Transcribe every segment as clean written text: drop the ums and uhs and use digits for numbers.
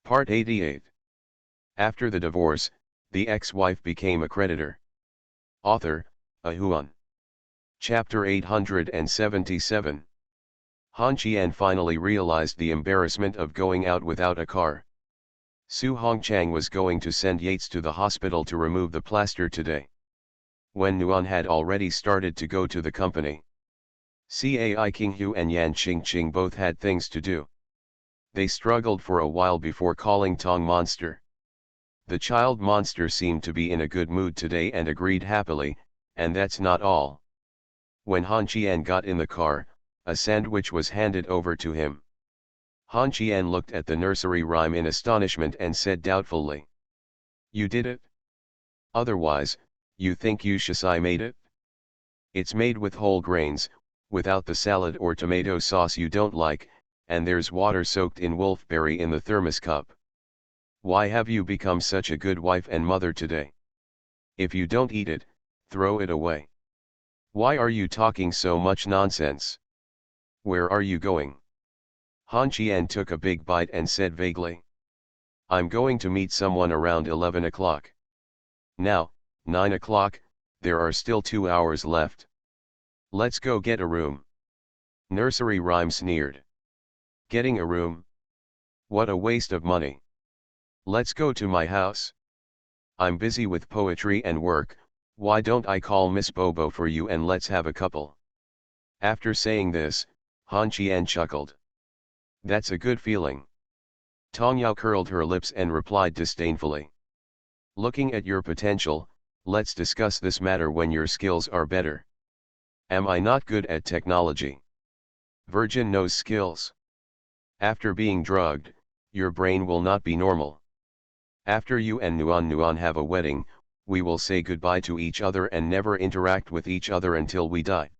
Part 88. After the divorce, the ex-wife became a creditor. Author, Ahuan. Chapter 877. Han Qian finally realized the embarrassment of going out without a car. Su Hongchang was going to send Yates to the hospital to remove the plaster today, when Nuan had already started to go to the company. Cai Qinghu and Yan Qingqing both had things to do. They struggled for a while before calling Tong Monster. The child monster seemed to be in a good mood today and agreed happily, and that's not all. When Han Qian got in the car, a sandwich was handed over to him. Han Qian looked at the nursery rhyme in astonishment and said doubtfully, "You did it? Otherwise, you think Yushasai made it? It's made with whole grains, without the salad or tomato sauce you don't like, and there's water soaked in wolfberry in the thermos cup. Why have you become such a good wife and mother today? If you don't eat it, throw it away. Why are you talking so much nonsense? Where are you going?" Han Qian took a big bite and said vaguely, "I'm going to meet someone around 11 o'clock. Now, 9 o'clock, there are still 2 hours left. Let's go get a room." Nursery rhyme sneered. "Getting a room? What a waste of money. Let's go to my house. I'm busy with poetry and work. Why don't I call Miss Bobo for you and let's have a couple?" After saying this, Han Qian chuckled. "That's a good feeling." Tong Yao curled her lips and replied disdainfully, "Looking at your potential, let's discuss this matter when your skills are better. Am I not good at technology? Virgin knows skills. After being drugged, your brain will not be normal. After you and Nuan have a wedding, we will say goodbye to each other and never interact with each other until we die."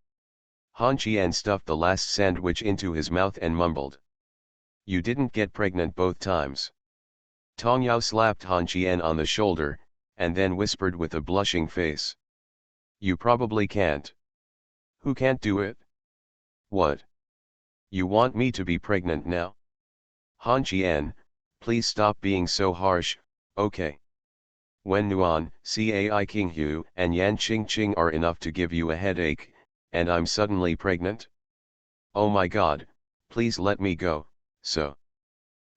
Han Qian stuffed the last sandwich into his mouth and mumbled, "You didn't get pregnant both times." Tong Yao slapped Han Qian on the shoulder, and then whispered with a blushing face, "You probably can't." "Who can't do it?" "What? You want me to be pregnant now?" "Han Qian, please stop being so harsh, okay? When Nuan, Cai Qinghu and Yan Qingqing are enough to give you a headache, and I'm suddenly pregnant? Oh my God, please let me go, so.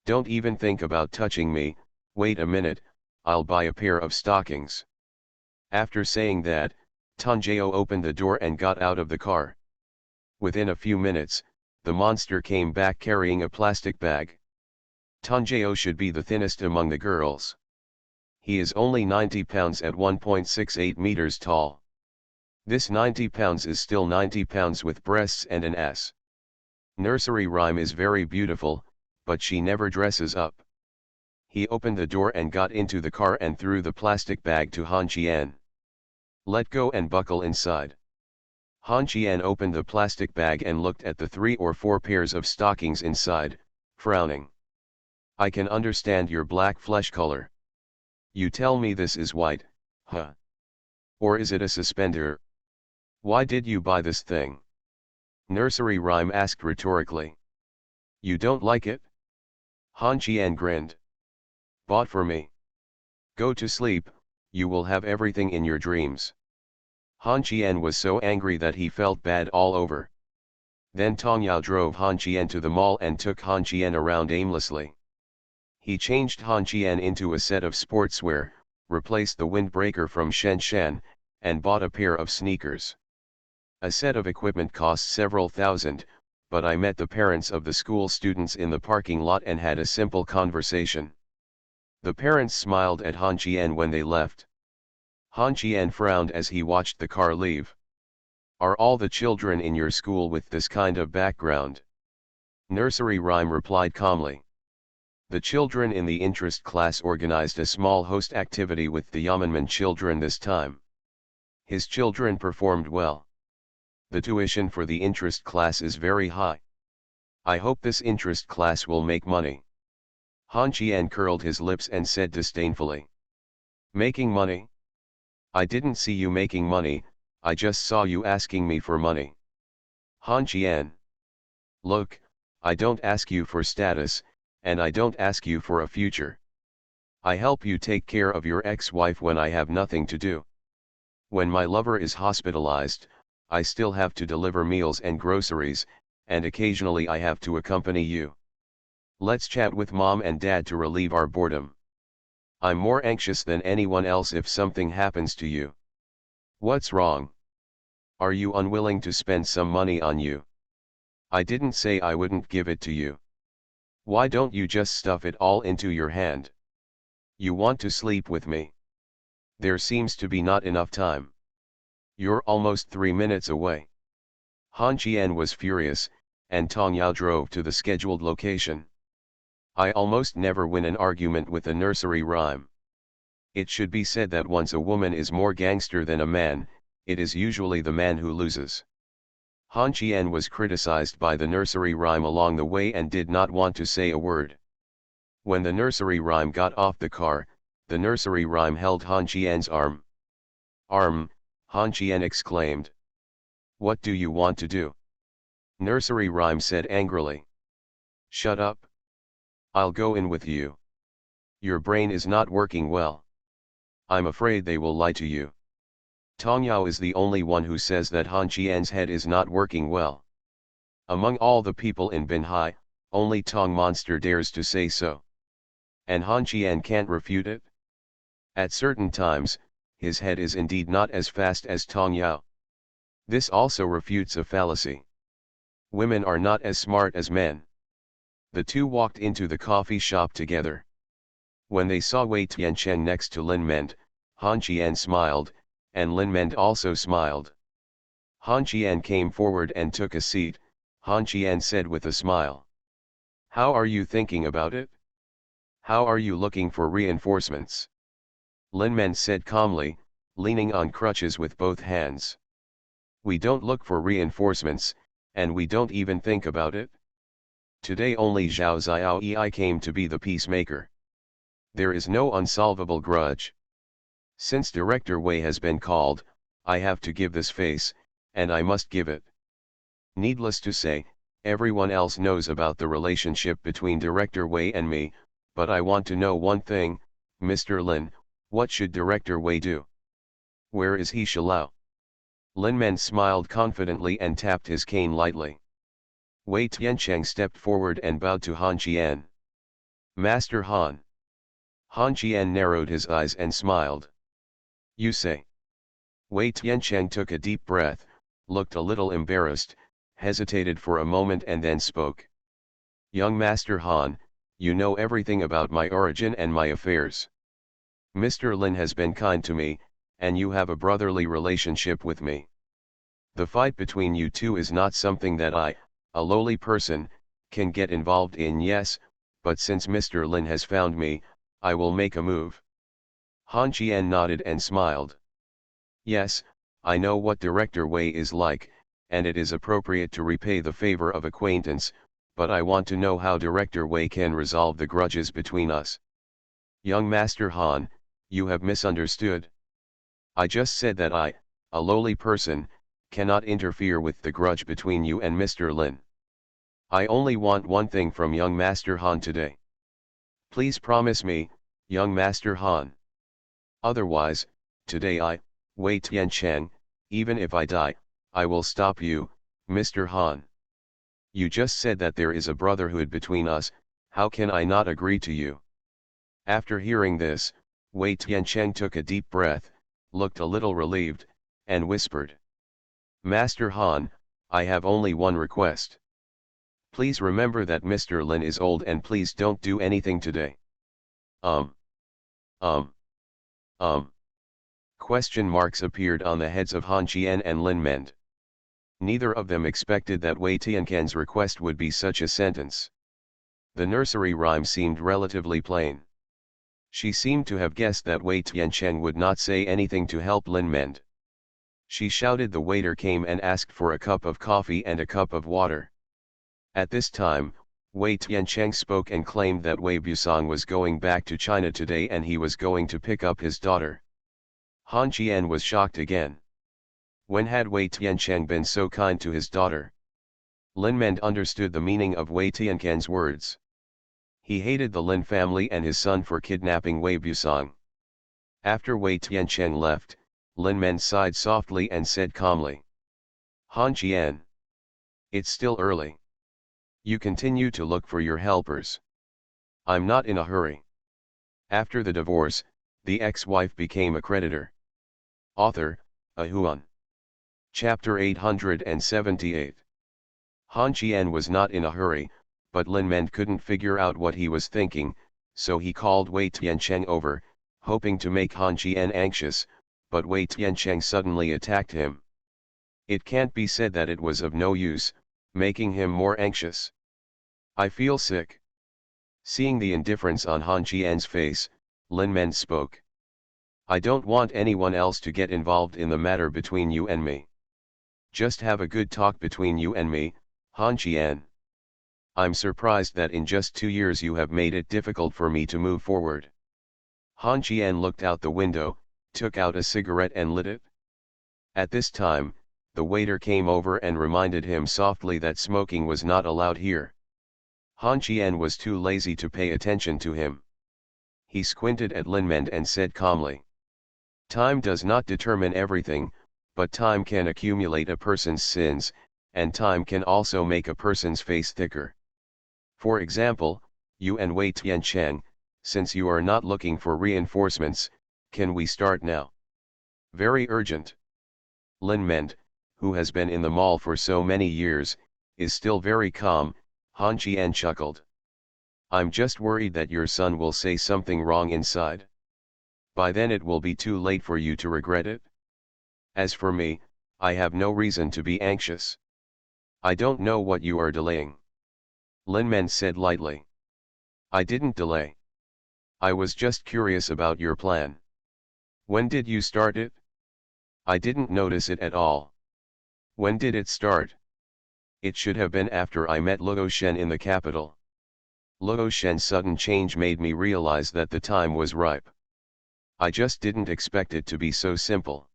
Don't even think about touching me. Wait a minute, I'll buy a pair of stockings." After saying that, Tanjeo opened the door and got out of the car. Within a few minutes, the monster came back carrying a plastic bag. Tanjeo should be the thinnest among the girls. He is only 90 pounds at 1.68 meters tall. This 90 pounds is still 90 pounds with breasts and an ass. Nursery rhyme is very beautiful, but she never dresses up. He opened the door and got into the car and threw the plastic bag to Han Qian. "Let go and buckle inside." Han Qian opened the plastic bag and looked at the 3 or 4 pairs of stockings inside, frowning. "I can understand your black flesh color. You tell me this is white, huh? Or is it a suspender? Why did you buy this thing?" Nursery rhyme asked rhetorically. "You don't like it?" Han Qian grinned. "Bought for me. Go to sleep, you will have everything in your dreams." Han Qian was so angry that he felt bad all over. Then Tong Yao drove Han Qian to the mall and took Han Qian around aimlessly. He changed Han Qian into a set of sportswear, replaced the windbreaker from Shenshan, and bought a pair of sneakers. A set of equipment cost several thousand, but I met the parents of the school students in the parking lot and had a simple conversation. The parents smiled at Han Qian when they left. Han Qian frowned as he watched the car leave. "Are all the children in your school with this kind of background?" Nursery rhyme replied calmly. The children in the interest class organized a small host activity with the Yamanman children this time. His children performed well. The tuition for the interest class is very high. I hope this interest class will make money. Han Qian curled his lips and said disdainfully, "Making money? I didn't see you making money, I just saw you asking me for money." Han Qian. "Look, I don't ask you for status, and I don't ask you for a future. I help you take care of your ex-wife when I have nothing to do. When my lover is hospitalized, I still have to deliver meals and groceries, and occasionally I have to accompany you. Let's chat with mom and dad to relieve our boredom. I'm more anxious than anyone else if something happens to you. What's wrong? Are you unwilling to spend some money on you? I didn't say I wouldn't give it to you. Why don't you just stuff it all into your hand? You want to sleep with me. There seems to be not enough time. You're almost 3 minutes away. Han Qian was furious, and Tong Yao drove to the scheduled location. I almost never win an argument with a nursery rhyme. It should be said that once a woman is more gangster than a man, it is usually the man who loses. Han Qian was criticized by the nursery rhyme along the way and did not want to say a word. When the nursery rhyme got off the car, the nursery rhyme held Han Qian's arm. Arm, Han Qian exclaimed. What do you want to do? Nursery rhyme said angrily. Shut up. I'll go in with you. Your brain is not working well. I'm afraid they will lie to you. Tong Yao is the only one who says that Han Qian's head is not working well. Among all the people in Binhai, only Tong Monster dares to say so. And Han Qian can't refute it? At certain times, his head is indeed not as fast as Tong Yao. This also refutes a fallacy. Women are not as smart as men. The two walked into the coffee shop together. When they saw Wei Tiancheng next to Lin Mend, Han Qian smiled, and Lin Mend also smiled. Han Qian came forward and took a seat. Han Qian said with a smile. How are you thinking about it? How are you looking for reinforcements? Lin Mend said calmly, leaning on crutches with both hands. We don't look for reinforcements, and we don't even think about it. Today only Zhao Xiaoyi came to be the peacemaker. There is no unsolvable grudge. Since Director Wei has been called, I have to give this face, and I must give it. Needless to say, everyone else knows about the relationship between Director Wei and me, but I want to know one thing, Mr. Lin, what should Director Wei do? Where is he Shalao? Lin Men smiled confidently and tapped his cane lightly. Wei Tiancheng stepped forward and bowed to Han Qian. Master Han. Han Qian narrowed his eyes and smiled. You say. Wei Tiancheng took a deep breath, looked a little embarrassed, hesitated for a moment and then spoke. Young Master Han, you know everything about my origin and my affairs. Mr. Lin has been kind to me, and you have a brotherly relationship with me. The fight between you two is not something that I, a lowly person, can get involved in. Yes, but since Mr. Lin has found me, I will make a move. Han Qian nodded and smiled. Yes, I know what Director Wei is like, and it is appropriate to repay the favor of acquaintance, but I want to know how Director Wei can resolve the grudges between us. Young Master Han, you have misunderstood. I just said that I, a lowly person, cannot interfere with the grudge between you and Mr. Lin. I only want one thing from young Master Han today. Please promise me, young Master Han. Otherwise, today I, Wei Tiancheng, even if I die, I will stop you, Mr. Han. You just said that there is a brotherhood between us, how can I not agree to you? After hearing this, Wei Tiancheng took a deep breath, looked a little relieved, and whispered. Master Han, I have only one request. Please remember that Mr. Lin is old and please don't do anything today. Question marks appeared on the heads of Han Qian and Lin Mend. Neither of them expected that Wei Tiancheng's request would be such a sentence. The nursery rhyme seemed relatively plain. She seemed to have guessed that Wei Tiancheng would not say anything to help Lin Mend. She shouted. The waiter came and asked for a cup of coffee and a cup of water. At this time, Wei Tiancheng spoke and claimed that Wei Busong was going back to China today and he was going to pick up his daughter. Han Qian was shocked again. When had Wei Tiancheng been so kind to his daughter? Lin Mend understood the meaning of Wei Tiancheng's words. He hated the Lin family and his son for kidnapping Wei Busong. After Wei Tiancheng left, Lin Men sighed softly and said calmly, Han Qian. It's still early. You continue to look for your helpers. I'm not in a hurry. After the divorce, the ex-wife became a creditor. Author, A Huan. Chapter 878. Han Qian was not in a hurry, but Lin Men couldn't figure out what he was thinking, so he called Wei Tiancheng over, hoping to make Han Qian anxious, but Wei Tiancheng suddenly attacked him. It can't be said that it was of no use, making him more anxious. I feel sick. Seeing the indifference on Han Qian's face, Lin Men spoke. I don't want anyone else to get involved in the matter between you and me. Just have a good talk between you and me, Han Qian. I'm surprised that in just 2 years you have made it difficult for me to move forward. Han Qian looked out the window, took out a cigarette and lit it. At this time, the waiter came over and reminded him softly that smoking was not allowed here. Han Qian was too lazy to pay attention to him. He squinted at Lin Men and said calmly, time does not determine everything, but time can accumulate a person's sins, and time can also make a person's face thicker. For example, you and Wei Tiancheng, since you are not looking for reinforcements, can we start now? Very urgent. Lin Men, who has been in the mall for so many years, is still very calm. Han Qian chuckled. I'm just worried that your son will say something wrong inside. By then it will be too late for you to regret it. As for me, I have no reason to be anxious. I don't know what you are delaying. Lin Men said lightly. I didn't delay. I was just curious about your plan. When did you start it? I didn't notice it at all. When did it start? It should have been after I met Luo Shen in the capital. Luo Shen's sudden change made me realize that the time was ripe. I just didn't expect it to be so simple.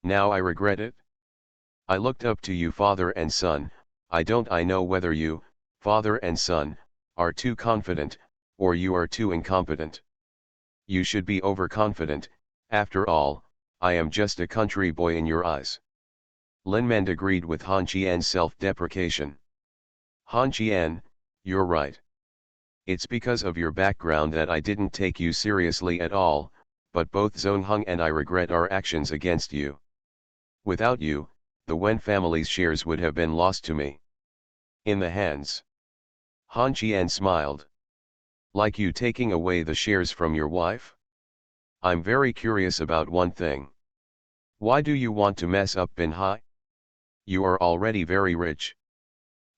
Now I regret it. I looked up to you father and son. I know whether you, father and son, are too confident, or you are too incompetent. You should be overconfident. After all, I am just a country boy in your eyes. Lin Men agreed with Han Qian's self-deprecation. Han Qian, you're right. It's because of your background that I didn't take you seriously at all, but both Zongheng and I regret our actions against you. Without you, the Wen family's shares would have been lost to me. In the hands. Han Qian smiled. Like you taking away the shares from your wife? I'm very curious about one thing. Why do you want to mess up Binhai? You are already very rich.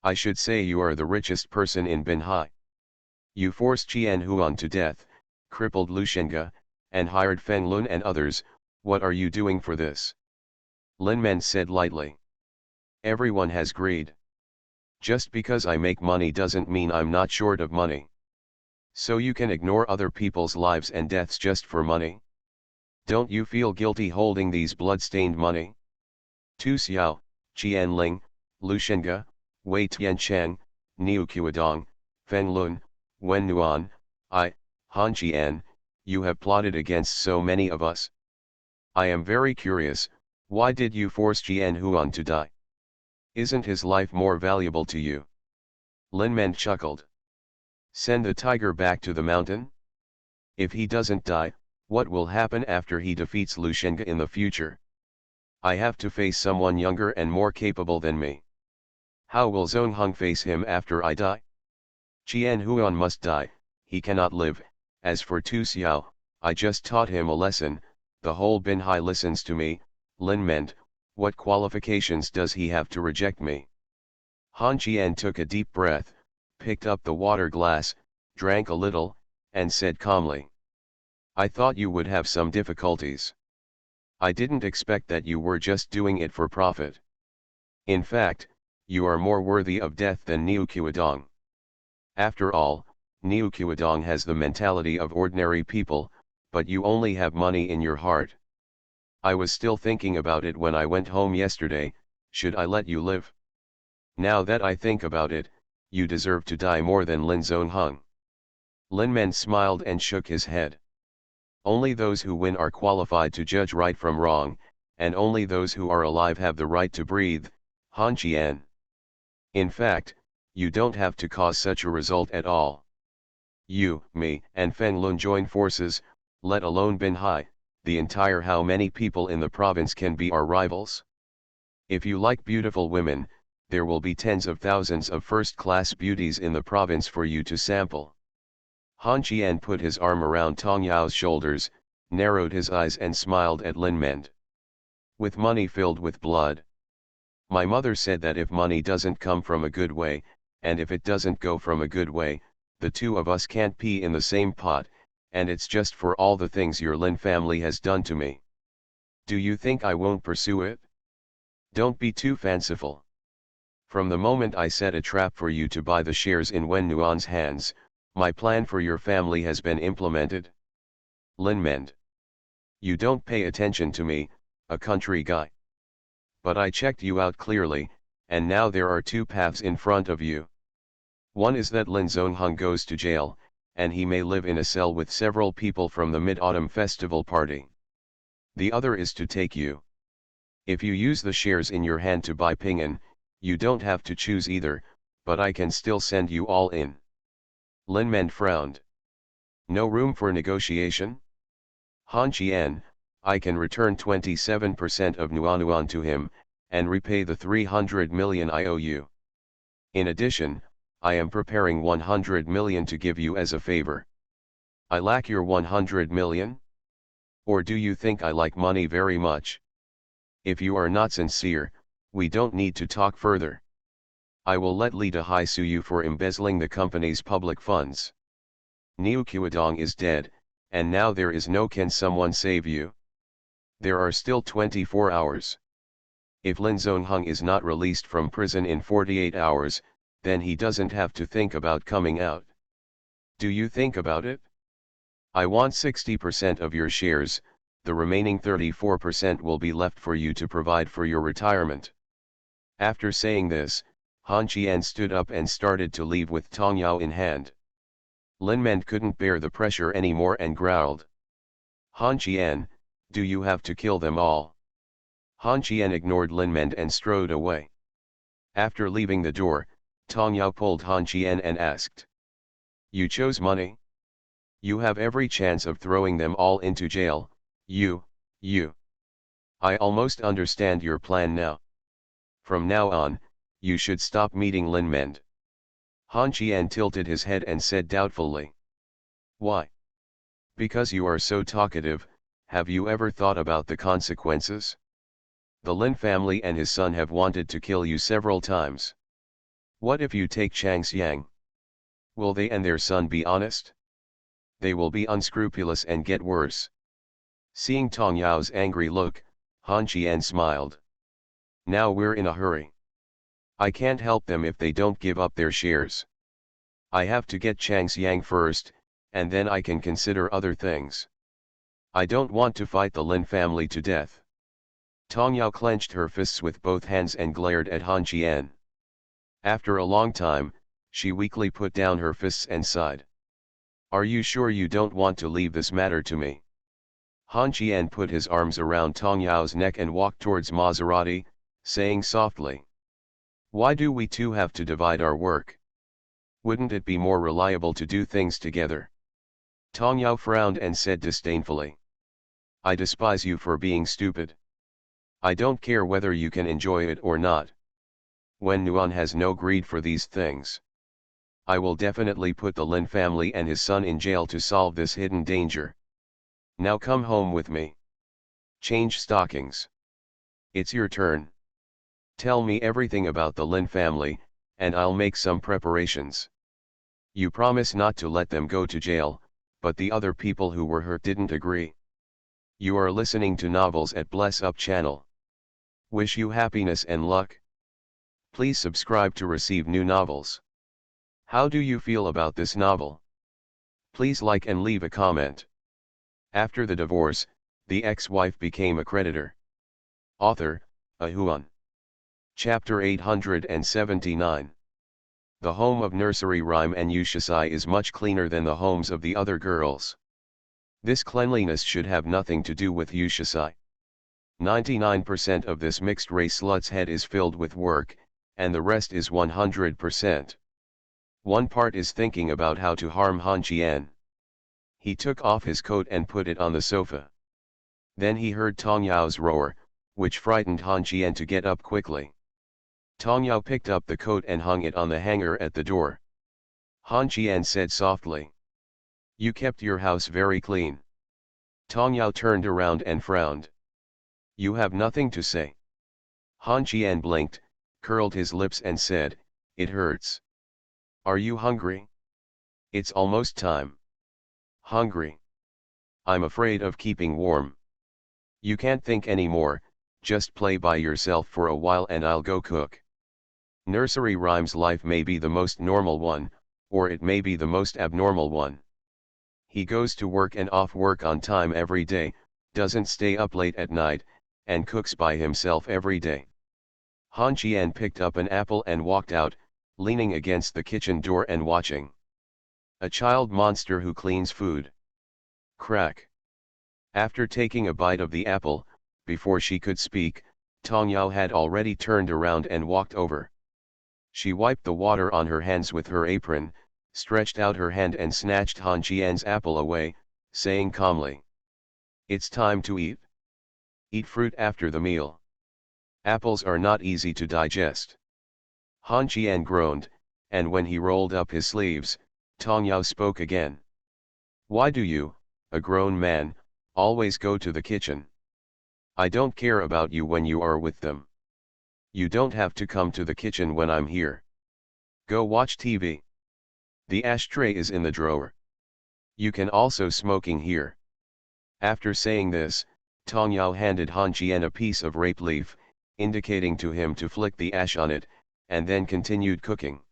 I should say you are the richest person in Binhai. You forced Qian Huan to death, crippled Lu Shenga, and hired Feng Lun and others. What are you doing for this? Lin Men said lightly. Everyone has greed. Just because I make money doesn't mean I'm not short of money. So you can ignore other people's lives and deaths just for money? Don't you feel guilty holding these blood-stained money? Tu Xiao, Qian Ling, Lu Shenga, Wei Tiancheng, Niu Qiudong, Feng Lun, Wen Nuan, Han Qian, you have plotted against so many of us. I am very curious, why did you force Qian Huan to die? Isn't his life more valuable to you? Lin Men chuckled. Send the tiger back to the mountain? If he doesn't die, what will happen after he defeats Lu Shenga in the future? I have to face someone younger and more capable than me. How will Zongheng face him after I die? Qian Huan must die, he cannot live. As for Tu Xiao, I just taught him a lesson, the whole Binhai listens to me. Lin Men, what qualifications does he have to reject me? Han Qian took a deep breath, picked up the water glass, drank a little, and said calmly. I thought you would have some difficulties. I didn't expect that you were just doing it for profit. In fact, you are more worthy of death than Niu Qiudong. After all, Niu Qiudong has the mentality of ordinary people, but you only have money in your heart. I was still thinking about it when I went home yesterday. Should I let you live? Now that I think about it, you deserve to die more than Lin Zongheng. Lin Men smiled and shook his head. Only those who win are qualified to judge right from wrong, and only those who are alive have the right to breathe, Han Qian. In fact, you don't have to cause such a result at all. You, me, and Feng Lun join forces, let alone Bin Hai, the entire how many people in the province can be our rivals? If you like beautiful women, there will be tens of thousands of first-class beauties in the province for you to sample. Han Qian put his arm around Tong Yao's shoulders, narrowed his eyes and smiled at Lin Mend. With money filled with blood. My mother said that if money doesn't come from a good way, and if it doesn't go from a good way, the two of us can't pee in the same pot, and it's just for all the things your Lin family has done to me. Do you think I won't pursue it? Don't be too fanciful. From the moment I set a trap for you to buy the shares in Wen Nuan's hands, my plan for your family has been implemented. Lin Mend. You don't pay attention to me, a country guy. But I checked you out clearly, and now there are two paths in front of you. One is that Lin Zongheng goes to jail, and he may live in a cell with several people from the Mid-Autumn Festival party. The other is to take you. If you use the shares in your hand to buy Ping'an, you don't have to choose either, but I can still send you all in. Lin Mend frowned. No room for negotiation? Han Qian, I can return 27% of Nuanuan to him, and repay the 300 million I owe you. In addition, I am preparing 100 million to give you as a favor. I lack your 100 million? Or do you think I like money very much? If you are not sincere, we don't need to talk further. I will let Li Dehai sue you for embezzling the company's public funds. Niu Qiudong is dead, and now there is no can someone save you. There are still 24 hours. If Lin Zongheng is not released from prison in 48 hours, then he doesn't have to think about coming out. Do you think about it? I want 60% of your shares, the remaining 34% will be left for you to provide for your retirement. After saying this, Han Qian stood up and started to leave with Tong Yao in hand. Lin Mend couldn't bear the pressure anymore and growled. Han Qian, do you have to kill them all? Han Qian ignored Lin Mend and strode away. After leaving the door, Tong Yao pulled Han Qian and asked. You chose money? You have every chance of throwing them all into jail, you. I almost understand your plan now. From now on, you should stop meeting Lin Mend. Han Qian tilted his head and said doubtfully. Why? Because you are so talkative, have you ever thought about the consequences? The Lin family and his son have wanted to kill you several times. What if you take Chang Xiang? Will they and their son be honest? They will be unscrupulous and get worse. Seeing Tong Yao's angry look, Han Qian smiled. Now we're in a hurry. I can't help them if they don't give up their shares. I have to get Chang Xiang first, and then I can consider other things. I don't want to fight the Lin family to death. Tong Yao clenched her fists with both hands and glared at Han Qian. After a long time, she weakly put down her fists and sighed. Are you sure you don't want to leave this matter to me? Han Qian put his arms around Tong Yao's neck and walked towards Maserati, saying softly. Why do we two have to divide our work? Wouldn't it be more reliable to do things together? Tong Yao frowned and said disdainfully. I despise you for being stupid. I don't care whether you can enjoy it or not. Wen Nuan has no greed for these things. I will definitely put the Lin family and his son in jail to solve this hidden danger. Now come home with me. Change stockings. It's your turn. Tell me everything about the Lin family, and I'll make some preparations. You promise not to let them go to jail, but the other people who were hurt didn't agree. You are listening to Novels at Bless Up channel. Wish you happiness and luck. Please subscribe to receive new novels. How do you feel about this novel? Please like and leave a comment. After the divorce, the ex-wife became a creditor. Author, Ahuan. Chapter 879. The home of Nursery Rhyme and Yushasai is much cleaner than the homes of the other girls. This cleanliness should have nothing to do with Yushasai. 99% of this mixed-race slut's head is filled with work, and the rest is 100%. One part is thinking about how to harm Han Qian. He took off his coat and put it on the sofa. Then he heard Tong Yao's roar, which frightened Han Qian to get up quickly. Tong Yao picked up the coat and hung it on the hanger at the door. Han Qian said softly, "You kept your house very clean." Tong Yao turned around and frowned. "You have nothing to say?" Han Qian blinked, curled his lips and said, "It hurts." "Are you hungry?" "It's almost time." "Hungry? I'm afraid of keeping warm." "You can't think anymore, just play by yourself for a while and I'll go cook." Nursery Rhyme's life may be the most normal one, or it may be the most abnormal one. He goes to work and off work on time every day, doesn't stay up late at night, and cooks by himself every day. Han Qian picked up an apple and walked out, leaning against the kitchen door and watching. A child monster who cleans food. Crack. After taking a bite of the apple, before she could speak, Tong Yao had already turned around and walked over. She wiped the water on her hands with her apron, stretched out her hand and snatched Han Qian's apple away, saying calmly, "It's time to eat. Eat fruit after the meal. Apples are not easy to digest." Han Qian groaned, and when he rolled up his sleeves, Tong Yao spoke again. "Why do you, a grown man, always go to the kitchen? I don't care about you when you are with them. You don't have to come to the kitchen when I'm here. Go watch TV. The ashtray is in the drawer. You can also smoking here." After saying this, Tong Yao handed Han Qian a piece of rape leaf, indicating to him to flick the ash on it, and then continued cooking.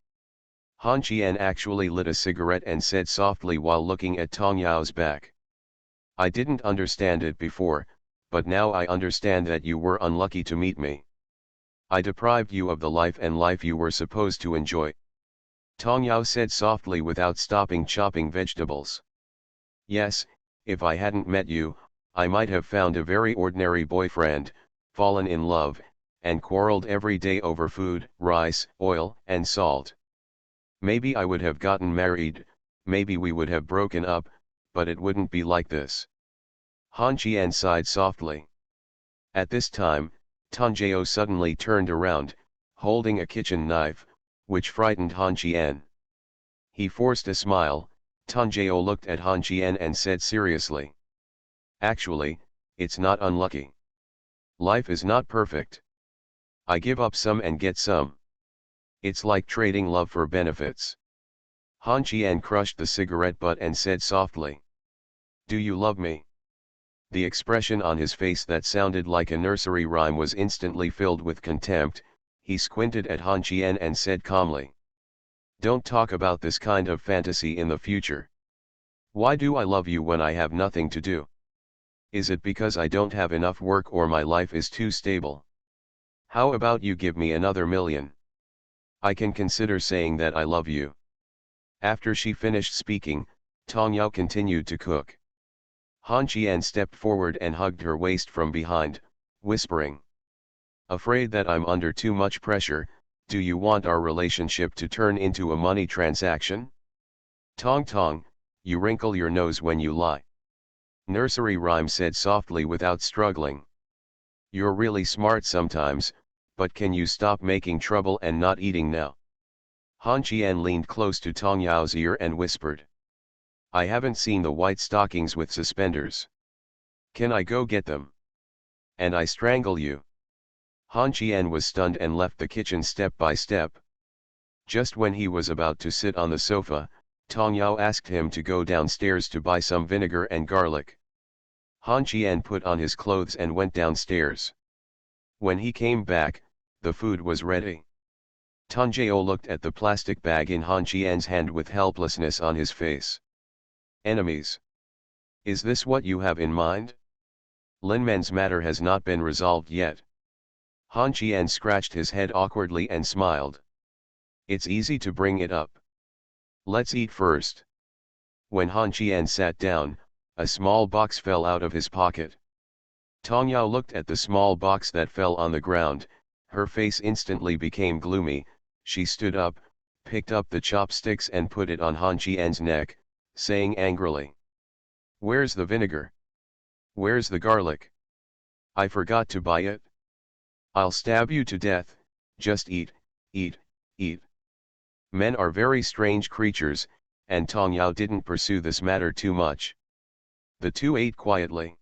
Han Qian actually lit a cigarette and said softly while looking at Tong Yao's back, "I didn't understand it before, but now I understand that you were unlucky to meet me. I deprived you of the life and life you were supposed to enjoy." Tong Yao said softly without stopping chopping vegetables. "Yes, if I hadn't met you, I might have found a very ordinary boyfriend, fallen in love, and quarreled every day over food, rice, oil, and salt. Maybe I would have gotten married, maybe we would have broken up, but it wouldn't be like this." Han Qian sighed softly. At this time, Tong Jiao suddenly turned around, holding a kitchen knife, which frightened Han Qian. He forced a smile. Tong Jiao looked at Han Qian and said seriously, "Actually, it's not unlucky. Life is not perfect. I give up some and get some. It's like trading love for benefits." Han Qian crushed the cigarette butt and said softly, "Do you love me?" The expression on his face that sounded like a nursery rhyme was instantly filled with contempt. He squinted at Han Qian and said calmly, "Don't talk about this kind of fantasy in the future. Why do I love you when I have nothing to do? Is it because I don't have enough work or my life is too stable? How about you give me another million? I can consider saying that I love you." After she finished speaking, Tong Yao continued to cook. Han Qian stepped forward and hugged her waist from behind, whispering, "Afraid that I'm under too much pressure, do you want our relationship to turn into a money transaction?" "Tong Tong, you wrinkle your nose when you lie." Nursery Rhyme said softly without struggling. "You're really smart sometimes, but can you stop making trouble and not eating now?" Han Qian leaned close to Tong Yao's ear and whispered, "I haven't seen the white stockings with suspenders. Can I go get them? And I strangle you." Han Qian was stunned and left the kitchen step by step. Just when he was about to sit on the sofa, Tong Yao asked him to go downstairs to buy some vinegar and garlic. Han Qian put on his clothes and went downstairs. When he came back, the food was ready. Tong Jiao looked at the plastic bag in Han Qian's hand with helplessness on his face. "Enemies? Is this what you have in mind? Linmen's matter has not been resolved yet." Han Qian scratched his head awkwardly and smiled. It's easy to bring it up. Let's eat first. When Han Qian sat down, a small box fell out of his pocket. Tong Yao looked at the small box that fell on the ground, her face instantly became gloomy. She stood up, picked up the chopsticks and put it on Han Qian's neck, saying angrily, "Where's the vinegar? Where's the garlic? I forgot to buy it. I'll stab you to death, just eat, eat, eat." Men are very strange creatures, and Tong Yao didn't pursue this matter too much. The two ate quietly.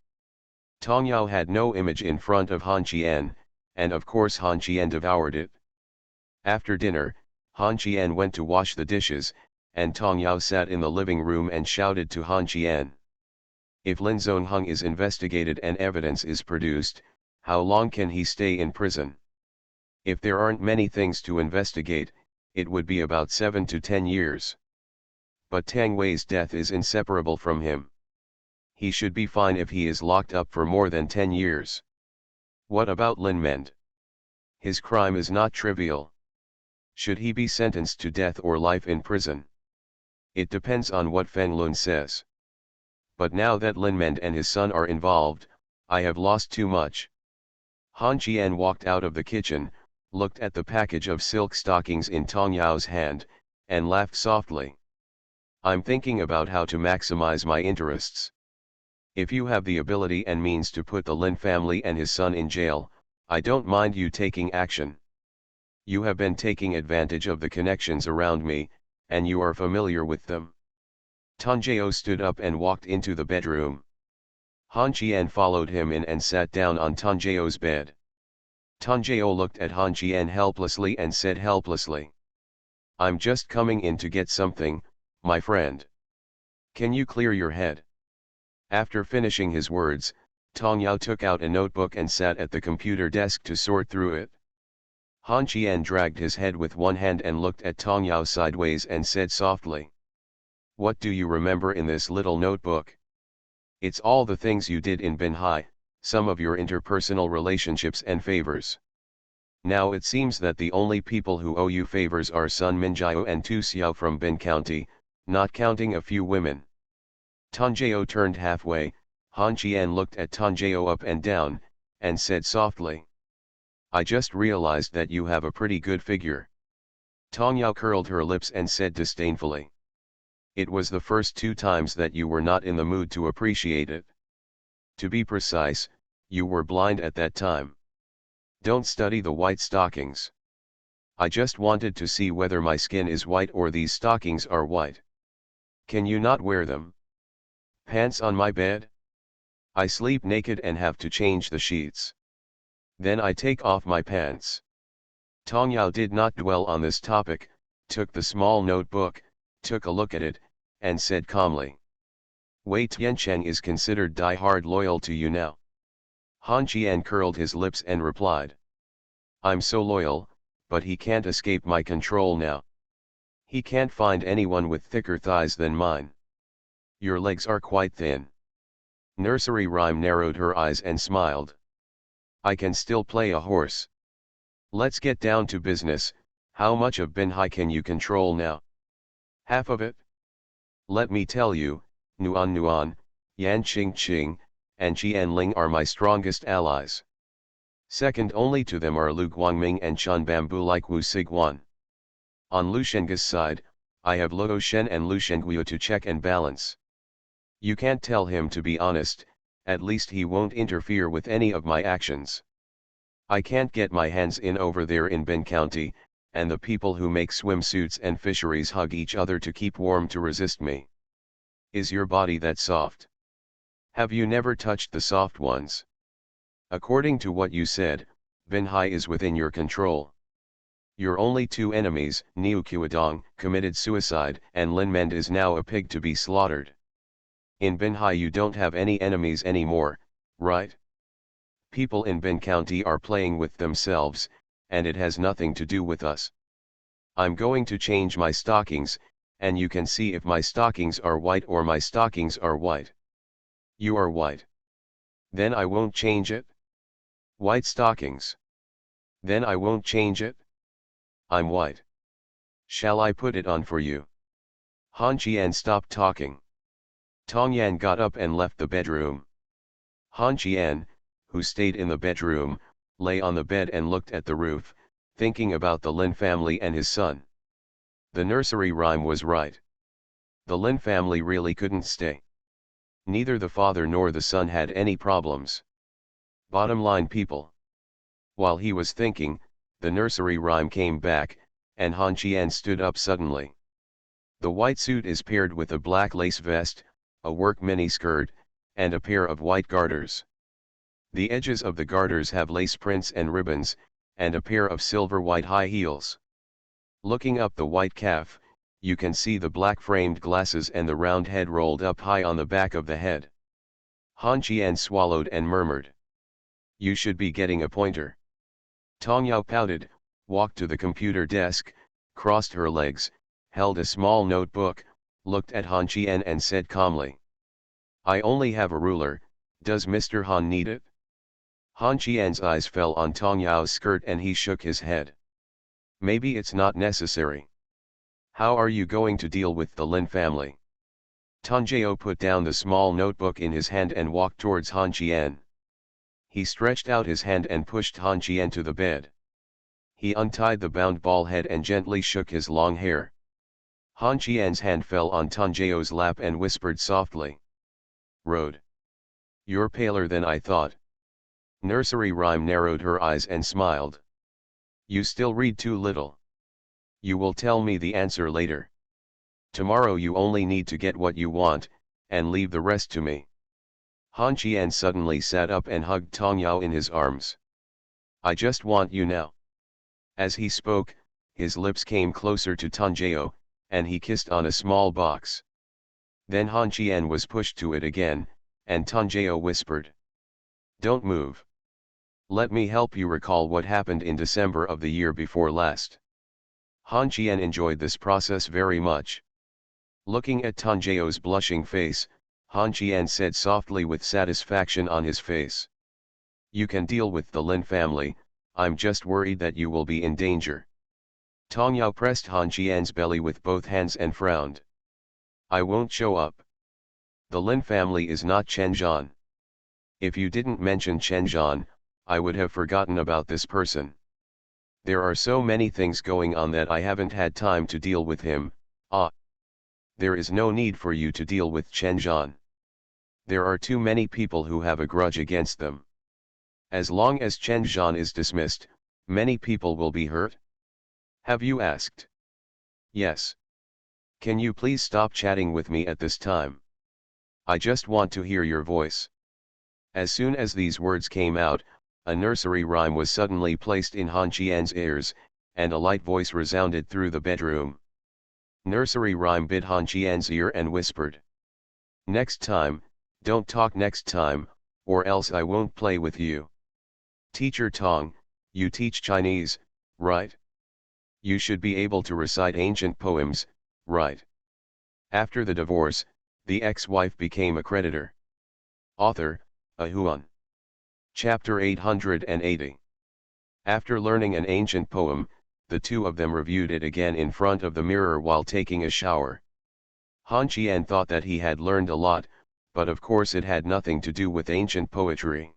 Tong Yao had no image in front of Han Qian, and of course Han Qian devoured it. After dinner, Han Qian went to wash the dishes, and Tong Yao sat in the living room and shouted to Han Qian. If Lin Zongheng is investigated and evidence is produced, how long can he stay in prison? If there aren't many things to investigate, it would be about 7 to 10 years. But Tang Wei's death is inseparable from him. He should be fine if he is locked up for more than 10 years. What about Lin Mend? His crime is not trivial. Should he be sentenced to death or life in prison? It depends on what Feng Lun says. But now that Lin Mend and his son are involved, I have lost too much. Han Qian walked out of the kitchen, looked at the package of silk stockings in Tong Yao's hand, and laughed softly. I'm thinking about how to maximize my interests. If you have the ability and means to put the Lin family and his son in jail, I don't mind you taking action. You have been taking advantage of the connections around me, and you are familiar with them. Tan Jiao stood up and walked into the bedroom. Han Qian followed him in and sat down on Tan Jiao's bed. Tan Jiao looked at Han Qian helplessly and said helplessly, "I'm just coming in to get something, my friend. Can you clear your head?" After finishing his words, Tong Yao took out a notebook and sat at the computer desk to sort through it. Han Qian dragged his head with one hand and looked at Tong Yao sideways and said softly, "What do you remember in this little notebook?" "It's all the things you did in Binhai, some of your interpersonal relationships and favors. Now it seems that the only people who owe you favors are Sun Minjiao and Tu Xiao from Bin County, not counting a few women." Tanjeo turned halfway. Han Qian looked at Tanjeo up and down, and said softly, "I just realized that you have a pretty good figure." Tong Yao curled her lips and said disdainfully, "It was the first 2 times that you were not in the mood to appreciate it. To be precise, you were blind at that time. Don't study the white stockings. I just wanted to see whether my skin is white or these stockings are white. Can you not wear them? Pants on my bed? I sleep naked and have to change the sheets. Then I take off my pants." Tong Yao did not dwell on this topic, took the small notebook, took a look at it, and said calmly, "Wei Tiancheng is considered die-hard loyal to you now." Han Qian curled his lips and replied, "I'm so loyal, but he can't escape my control now. He can't find anyone with thicker thighs than mine. Your legs are quite thin." Nursery Rhyme narrowed her eyes and smiled. "I can still play a horse. Let's get down to business. How much of Binhai can you control now?" "Half of it. Let me tell you, Nuan Nuan, Yan Qing Qing, and Qian Ling are my strongest allies. Second only to them are Lu Guangming and Chun Bamboo like Wu Siguan. On Lu Shenge's side, I have Luo Shen and Lu Shengguo to check and balance. You can't tell him to be honest, at least he won't interfere with any of my actions. I can't get my hands in over there in Bin County, and the people who make swimsuits and fisheries hug each other to keep warm to resist me. Is your body that soft? Have you never touched the soft ones? According to what you said, Binhai is within your control. Your only 2 enemies, Niu Qiudong, committed suicide, and Lin Mend is now a pig to be slaughtered. In Binhai you don't have any enemies anymore, right? People in Bin County are playing with themselves, and it has nothing to do with us. I'm going to change my stockings, and you can see if my stockings are white or my stockings are white. You are white. Then I won't change it. White stockings. Then I won't change it. I'm white. Shall I put it on for you? Han Qian stopped talking. Tong Yan got up and left the bedroom. Han Qian, who stayed in the bedroom, lay on the bed and looked at the roof, thinking about the Lin family and his son. The nursery rhyme was right. The Lin family really couldn't stay. Neither the father nor the son had any problems. Bottom line, people. While he was thinking, the nursery rhyme came back, and Han Qian stood up suddenly. The white suit is paired with a black lace vest, a work miniskirt, and a pair of white garters. The edges of the garters have lace prints and ribbons, and a pair of silver white high heels. Looking up the white calf, you can see the black framed glasses and the round head rolled up high on the back of the head. Han Qian swallowed and murmured, "You should be getting a pointer." Tong Yao pouted, walked to the computer desk, crossed her legs, held a small notebook, looked at Han Qian and said calmly, "I only have a ruler, does Mr. Han need it?" Han Qian's eyes fell on Tong Yao's skirt and he shook his head. "Maybe it's not necessary. How are you going to deal with the Lin family?" Tong Jiao put down the small notebook in his hand and walked towards Han Qian. He stretched out his hand and pushed Han Qian to the bed. He untied the bound ball head and gently shook his long hair. Han Qian's hand fell on Tong Jiao's lap and whispered softly, "Road. You're paler than I thought." Nursery rhyme narrowed her eyes and smiled. "You still read too little. You will tell me the answer later. Tomorrow you only need to get what you want, and leave the rest to me." Han Qian suddenly sat up and hugged Tong Yao in his arms. "I just want you now." As he spoke, his lips came closer to Tong Jiao, and he kissed on a small box. Then Han Qian was pushed to it again, and Tong Jiao whispered, "Don't move. Let me help you recall what happened in December of the year before last." Han Qian enjoyed this process very much. Looking at Tong Jiao's blushing face, Han Qian said softly with satisfaction on his face, "You can deal with the Lin family, I'm just worried that you will be in danger." Tong Yao pressed Han Qian's belly with both hands and frowned. "I won't show up. The Lin family is not Chen Zhan. If you didn't mention Chen Zhan, I would have forgotten about this person. There are so many things going on that I haven't had time to deal with him. There is no need for you to deal with Chen Zhan. There are too many people who have a grudge against them. As long as Chen Zhan is dismissed, many people will be hurt." "Have you asked?" "Yes. Can you please stop chatting with me at this time? I just want to hear your voice." As soon as these words came out, a nursery rhyme was suddenly placed in Han Qian's ears, and a light voice resounded through the bedroom. Nursery rhyme bit Han Qian's ear and whispered, "Next time, don't talk next time, or else I won't play with you. Teacher Tong, you teach Chinese, right? You should be able to recite ancient poems, right?" After the divorce, the ex-wife became a creditor. Author, A Huan. Chapter 880. After learning an ancient poem, the two of them reviewed it again in front of the mirror while taking a shower. Han Qian thought that he had learned a lot, but of course it had nothing to do with ancient poetry.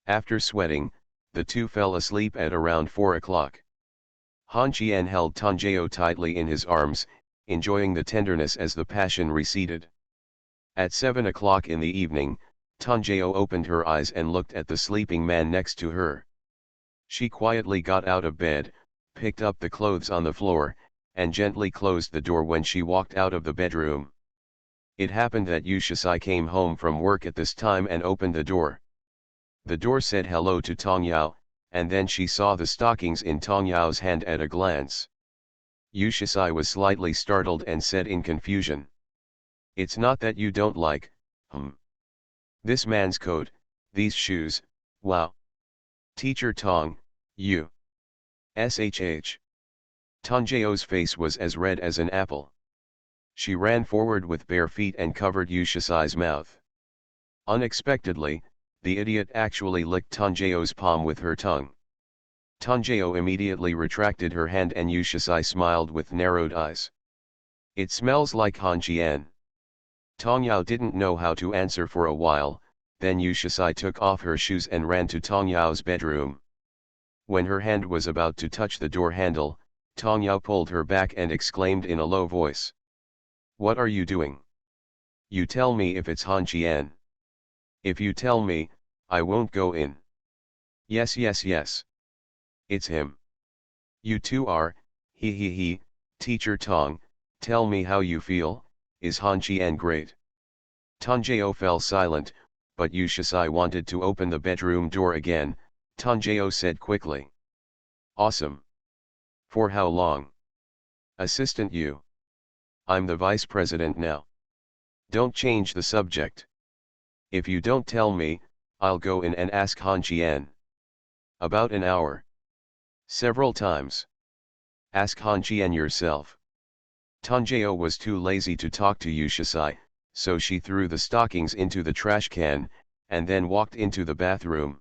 After sweating, the two fell asleep at around 4 o'clock. Han Qian held Tong Jiao tightly in his arms, enjoying the tenderness as the passion receded. At 7 o'clock in the evening, Tong Jiao opened her eyes and looked at the sleeping man next to her. She quietly got out of bed, picked up the clothes on the floor, and gently closed the door when she walked out of the bedroom. It happened that Yu Shisai came home from work at this time and opened the door. The door said hello to Tong Yao, and then she saw the stockings in Tong Yao's hand at a glance. Yu Shisai was slightly startled and said in confusion, "It's not that you don't like, this man's coat, these shoes, wow. Teacher Tong, you. SHH. Tong Jiao's face was as red as an apple. She ran forward with bare feet and covered Yu Shisai's mouth. Unexpectedly, the idiot actually licked Tong Jiao's palm with her tongue. Tanjiro immediately retracted her hand and Yushisai smiled with narrowed eyes. It smells like Hanjian. Tongyao didn't know how to answer for a while, then Yushisai took off her shoes and ran to Tongyao's bedroom. When her hand was about to touch the door handle, Tongyao pulled her back and exclaimed in a low voice. What are you doing? You tell me if it's Hanjian. If you tell me, I won't go in. Yes yes yes. It's him. You two are, he, teacher Tong, tell me how you feel, is Hanjian great? Tanjiro fell silent, but Yushisai wanted to open the bedroom door again. Tanjiro said quickly. Awesome. For how long? Assistant you. I'm the vice president now. Don't change the subject. If you don't tell me, I'll go in and ask Hanjian. About an hour. Several times. Ask Hanjian yourself. Tanjiro was too lazy to talk to Yushisai, so she threw the stockings into the trash can, and then walked into the bathroom.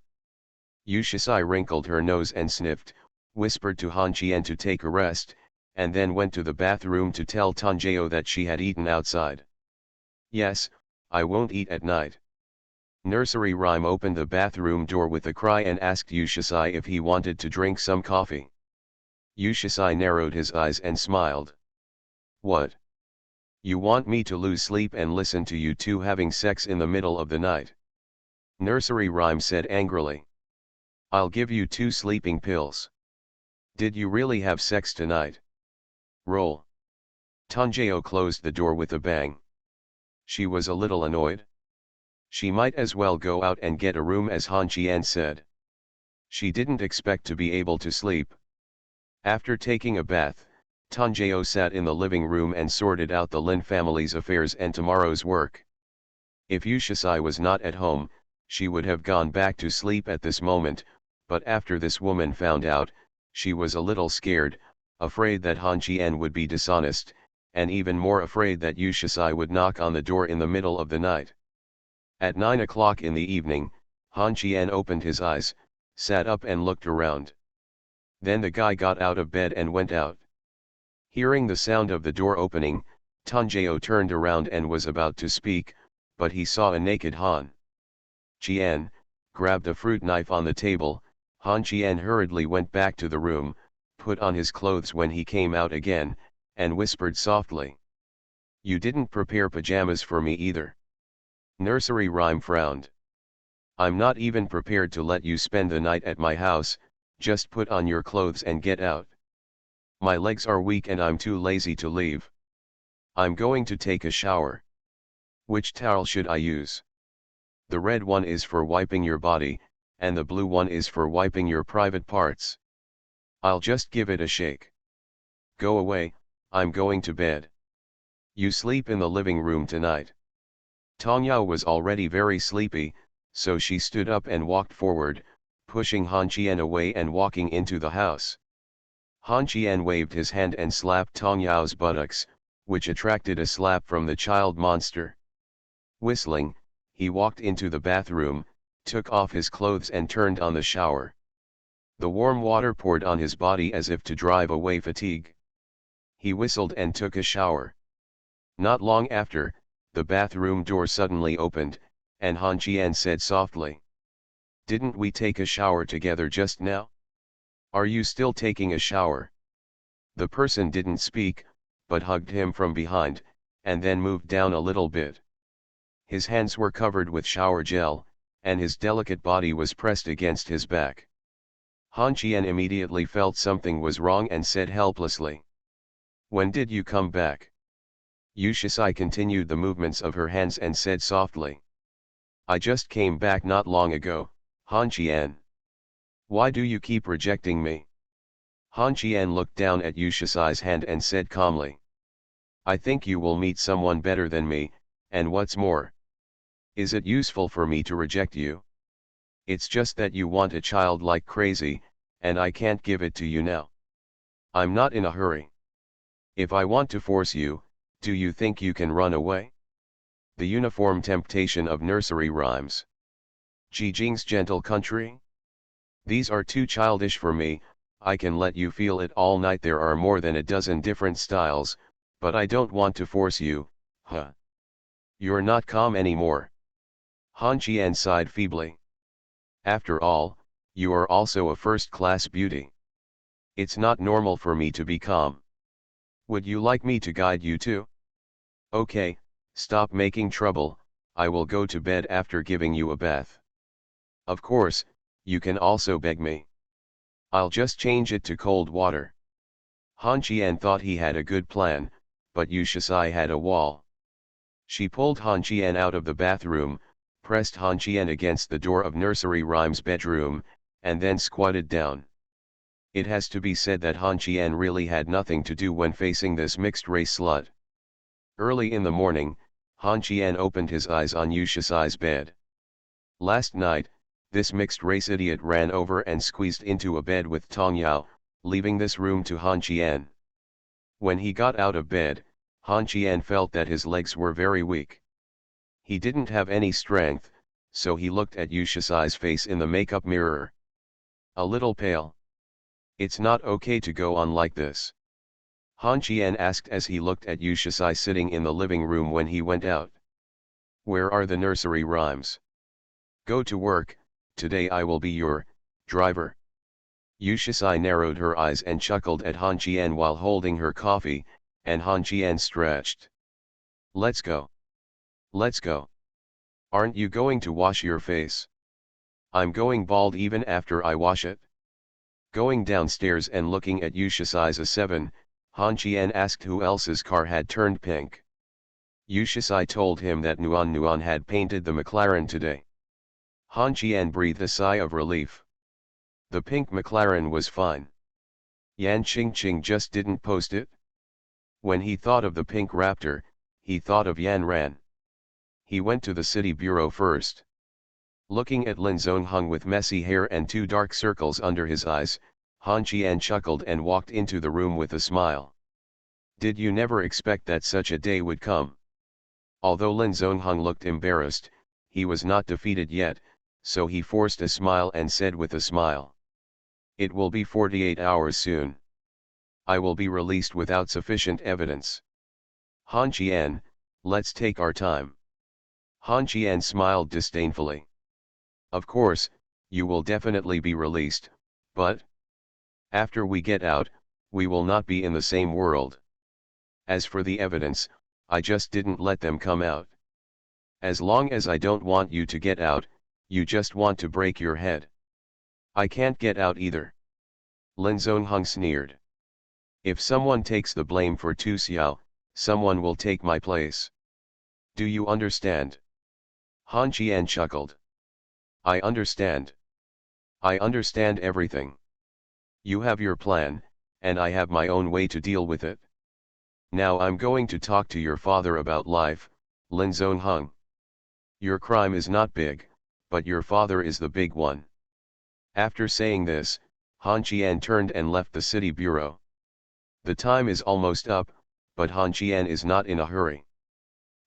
Yushisai wrinkled her nose and sniffed, whispered to Hanjian to take a rest, and then went to the bathroom to tell Tanjiro that she had eaten outside. Yes, I won't eat at night. Nursery Rhyme opened the bathroom door with a cry and asked Yushisai if he wanted to drink some coffee. Yushisai narrowed his eyes and smiled. What? You want me to lose sleep and listen to you two having sex in the middle of the night? Nursery Rhyme said angrily. I'll give you 2 sleeping pills. Did you really have sex tonight? Roll. Tanjiro closed the door with a bang. She was a little annoyed. She might as well go out and get a room, as Hanjian said. She didn't expect to be able to sleep. After taking a bath, Tanjiro sat in the living room and sorted out the Lin family's affairs and tomorrow's work. If Yushisai was not at home, she would have gone back to sleep at this moment, but after this woman found out, she was a little scared, afraid that Hanjian would be dishonest, and even more afraid that Yushisai would knock on the door in the middle of the night. At 9 o'clock in the evening, Hanjian opened his eyes, sat up and looked around. Then the guy got out of bed and went out. Hearing the sound of the door opening, Tanjiro turned around and was about to speak, but he saw a naked Han Jian, grabbed a fruit knife on the table. Han Jian hurriedly went back to the room, put on his clothes when he came out again, and whispered softly. You didn't prepare pajamas for me either. Nursery Rhyme frowned. I'm not even prepared to let you spend the night at my house, just put on your clothes and get out. My legs are weak and I'm too lazy to leave. I'm going to take a shower. Which towel should I use? The red one is for wiping your body, and the blue one is for wiping your private parts. I'll just give it a shake. Go away, I'm going to bed. You sleep in the living room tonight. Tongyao was already very sleepy, so she stood up and walked forward, pushing Han Jian away and walking into the house. Han Jian waved his hand and slapped Tongyao's buttocks, which attracted a slap from the child monster. Whistling, he walked into the bathroom, took off his clothes and turned on the shower. The warm water poured on his body as if to drive away fatigue. He whistled and took a shower. Not long after, the bathroom door suddenly opened, and Han Jian said softly. Didn't we take a shower together just now? Are you still taking a shower? The person didn't speak, but hugged him from behind, and then moved down a little bit. His hands were covered with shower gel, and his delicate body was pressed against his back. Han Jian immediately felt something was wrong and said helplessly. When did you come back? Yushisai continued the movements of her hands and said softly. I just came back not long ago, Han Jian. Why do you keep rejecting me? Han Jian looked down at Yushisai's hand and said calmly. I think you will meet someone better than me, and what's more. Is it useful for me to reject you? It's just that you want a child like crazy, and I can't give it to you now. I'm not in a hurry. If I want to force you, do you think you can run away? The uniform temptation of nursery rhymes. Ji Jing's gentle country? These are too childish for me, I can let you feel it all night. There are more than a dozen different styles, but I don't want to force you, huh? You're not calm anymore. Han Qian sighed feebly. After all, you are also a first-class beauty. It's not normal for me to be calm. Would you like me to guide you too? Okay, stop making trouble, I will go to bed after giving you a bath. Of course, you can also beg me. I'll just change it to cold water. Han Qian thought he had a good plan, but Yu Shisai had a wall. She pulled Han Qian out of the bathroom, pressed Han Qian against the door of Nursery Rhyme's bedroom, and then squatted down. It has to be said that Han Qian really had nothing to do when facing this mixed-race slut. Early in the morning, Han Qian opened his eyes on Yu Shisai's bed. Last night, this mixed-race idiot ran over and squeezed into a bed with Tong Yao, leaving this room to Han Qian. When he got out of bed, Han Qian felt that his legs were very weak. He didn't have any strength, so he looked at Yu Shisai's face in the makeup mirror. A little pale. It's not okay to go on like this. Han Qian asked as he looked at Yu Shisai sitting in the living room when he went out. Where are the nursery rhymes? Go to work, today I will be your driver. Yu Shisai narrowed her eyes and chuckled at Han Qian while holding her coffee, and Han Qian stretched. Let's go. Let's go. Aren't you going to wash your face? I'm going bald even after I wash it. Going downstairs and looking at Yu Shisai's A7, Han Qian asked who else's car had turned pink. Yu Shisai told him that Nuan had painted the McLaren today. Han Qian breathed a sigh of relief. The pink McLaren was fine. Yan Qingqing just didn't post it. When he thought of the pink Raptor, he thought of Yan Ran. He went to the city bureau first. Looking at Lin Zongheng with messy hair and 2 dark circles under his eyes, Han Qian chuckled and walked into the room with a smile. Did you never expect that such a day would come? Although Lin Zongheng looked embarrassed, he was not defeated yet, so he forced a smile and said with a smile. It will be 48 hours soon. I will be released without sufficient evidence. Han Qian, let's take our time. Han Qian smiled disdainfully. Of course, you will definitely be released, but after we get out, we will not be in the same world. As for the evidence, I just didn't let them come out. As long as I don't want you to get out, you just want to break your head. I can't get out either. Lin Zongheng sneered. If someone takes the blame for Tu Xiao, someone will take my place. Do you understand? Han Qian chuckled. I understand. I understand everything. You have your plan, and I have my own way to deal with it. Now I'm going to talk to your father about life, Lin Zongheng. Your crime is not big, but your father is the big one. After saying this, Han Qian turned and left the city bureau. The time is almost up, but Han Qian is not in a hurry.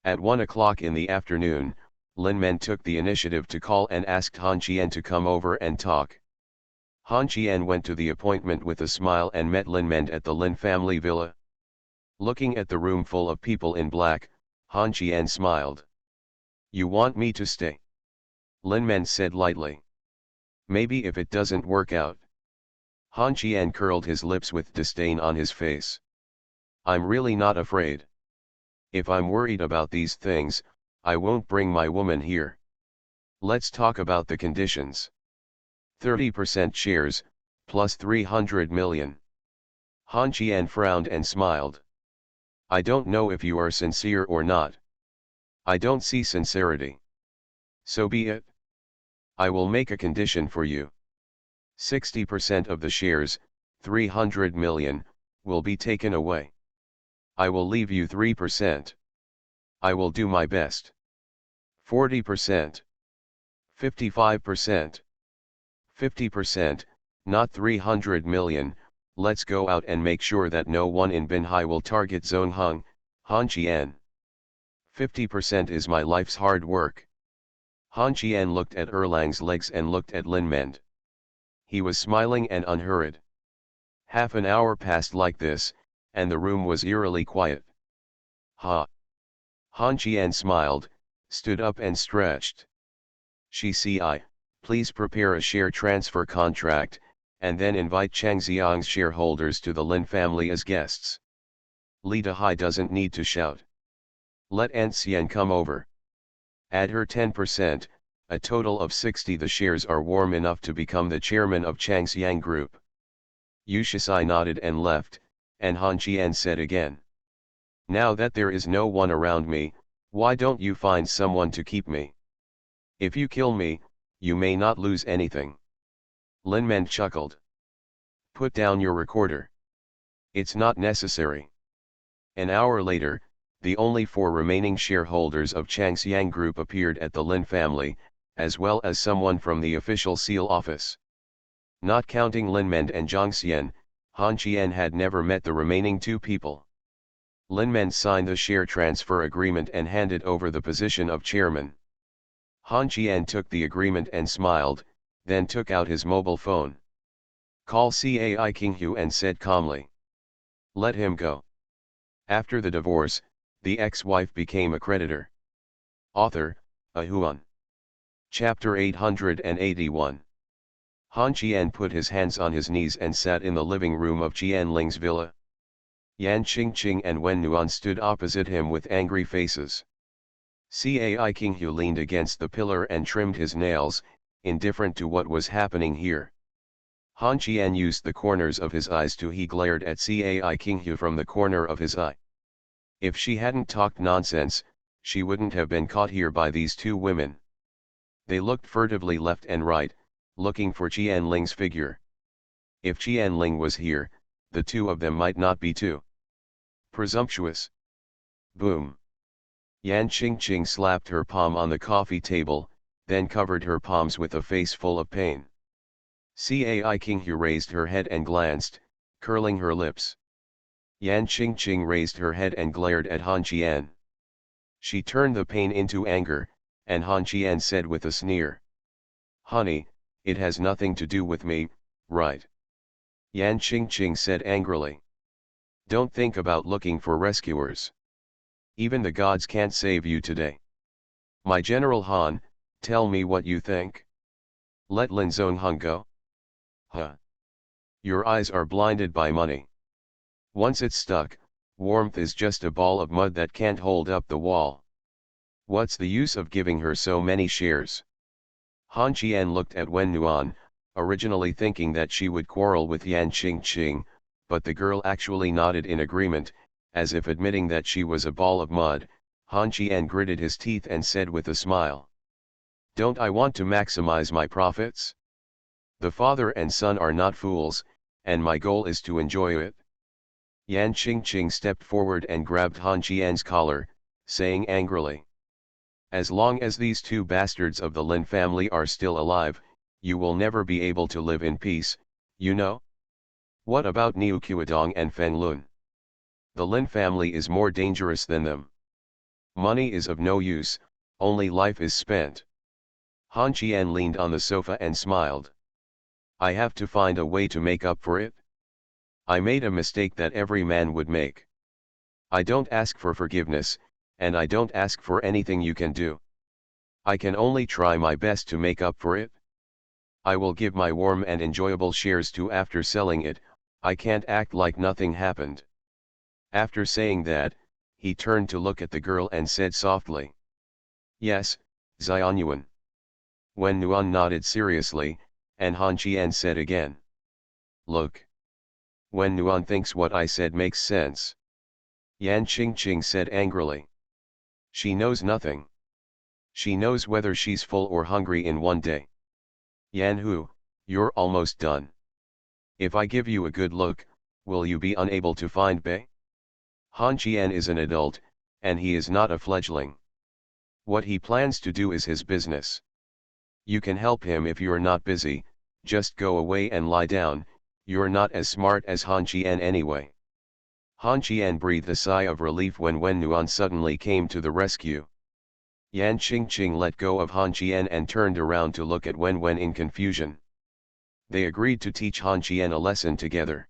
At 1 o'clock in the afternoon, Lin Men took the initiative to call and asked Han Qian to come over and talk. Han Qian went to the appointment with a smile and met Lin Men at the Lin family villa. Looking at the room full of people in black, Han Qian smiled. You want me to stay? Lin Men said lightly. Maybe if it doesn't work out. Han Qian curled his lips with disdain on his face. I'm really not afraid. If I'm worried about these things, I won't bring my woman here. Let's talk about the conditions. 30% shares, plus 300 million. Han Qian frowned and smiled. I don't know if you are sincere or not. I don't see sincerity. So be it. I will make a condition for you. 60% of the shares, 300 million, will be taken away. I will leave you 3%. I will do my best. 40%. 55%. 50%, not 300 million, let's go out and make sure that no one in Binhai will target Zongheng, Han Qian. 50% is my life's hard work. Han Qian looked at Erlang's legs and looked at Lin Mend. He was smiling and unhurried. Half an hour passed like this, and the room was eerily quiet. Ha! Han Qian smiled, stood up and stretched. Please prepare a share transfer contract, and then invite Chang Xiang's shareholders to the Lin family as guests. Li Dehai doesn't need to shout. Let An Xian come over. Add her 10%, a total of 60. The shares are warm enough to become the chairman of Chang Xiang Group. Yu Shisai nodded and left, and Han Qian said again. Now that there is no one around me, why don't you find someone to keep me? If you kill me, you may not lose anything. Lin Men chuckled. Put down your recorder. It's not necessary. An hour later, the only 4 remaining shareholders of Chang Xiang Group appeared at the Lin family, as well as someone from the official seal office. Not counting Lin Men and Zhang Xian, Han Qian had never met the remaining 2 people. Lin Men signed the share transfer agreement and handed over the position of chairman. Han Qian took the agreement and smiled, then took out his mobile phone. Call Cai Qinghu and said calmly. Let him go. After the divorce, the ex-wife became a creditor. Author, A Huan. Chapter 881. Han Qian put his hands on his knees and sat in the living room of Qianling's villa. Yan Qingqing and Wen Nuan stood opposite him with angry faces. Cai Qinghu leaned against the pillar and trimmed his nails, indifferent to what was happening here. Han Qian used the corners of his eyes to he glared at Cai Qinghu from the corner of his eye. If she hadn't talked nonsense, she wouldn't have been caught here by these 2 women. They looked furtively left and right, looking for Qianling's figure. If Qianling was here, the 2 of them might not be too presumptuous. Boom. Yan Qingqing slapped her palm on the coffee table, then covered her palms with a face full of pain. Cai Qinghu raised her head and glanced, curling her lips. Yan Qingqing raised her head and glared at Han Qian. She turned the pain into anger, and Han Qian said with a sneer. Honey, it has nothing to do with me, right? Yan Qingqing said angrily. Don't think about looking for rescuers. Even the gods can't save you today. My General Han, tell me what you think. Let Lin Zongheng go? Huh? Your eyes are blinded by money. Once it's stuck, warmth is just a ball of mud that can't hold up the wall. What's the use of giving her so many shares? Han Qian looked at Wen Nuan, originally thinking that she would quarrel with Yan Qingqing, but the girl actually nodded in agreement, as if admitting that she was a ball of mud. Han Qian gritted his teeth and said with a smile. Don't I want to maximize my profits? The father and son are not fools, and my goal is to enjoy it. Yan Qingqing stepped forward and grabbed Han Qian's collar, saying angrily. As long as these 2 bastards of the Lin family are still alive, you will never be able to live in peace, you know? What about Niu Qiudong and Feng Lun? The Lin family is more dangerous than them. Money is of no use, only life is spent. Han Qian leaned on the sofa and smiled. I have to find a way to make up for it. I made a mistake that every man would make. I don't ask for forgiveness, and I don't ask for anything you can do. I can only try my best to make up for it. I will give my warm and enjoyable shares to after selling it. I can't act like nothing happened. After saying that, he turned to look at the girl and said softly. Yes, Xianyuan. Wen Nuan nodded seriously, and Han Qian said again. Look. Wen Nuan thinks what I said makes sense. Yan Qingqing said angrily. She knows nothing. She knows whether she's full or hungry in one day. Yan Hu, you're almost done. If I give you a good look, will you be unable to find Bei? Han Qian is an adult, and he is not a fledgling. What he plans to do is his business. You can help him if you're not busy, just go away and lie down, you're not as smart as Han Qian anyway. Han Qian breathed a sigh of relief when Wen Nuan suddenly came to the rescue. Yan Qingqing let go of Han Qian and turned around to look at Wen Wen in confusion. They agreed to teach Han Qian a lesson together.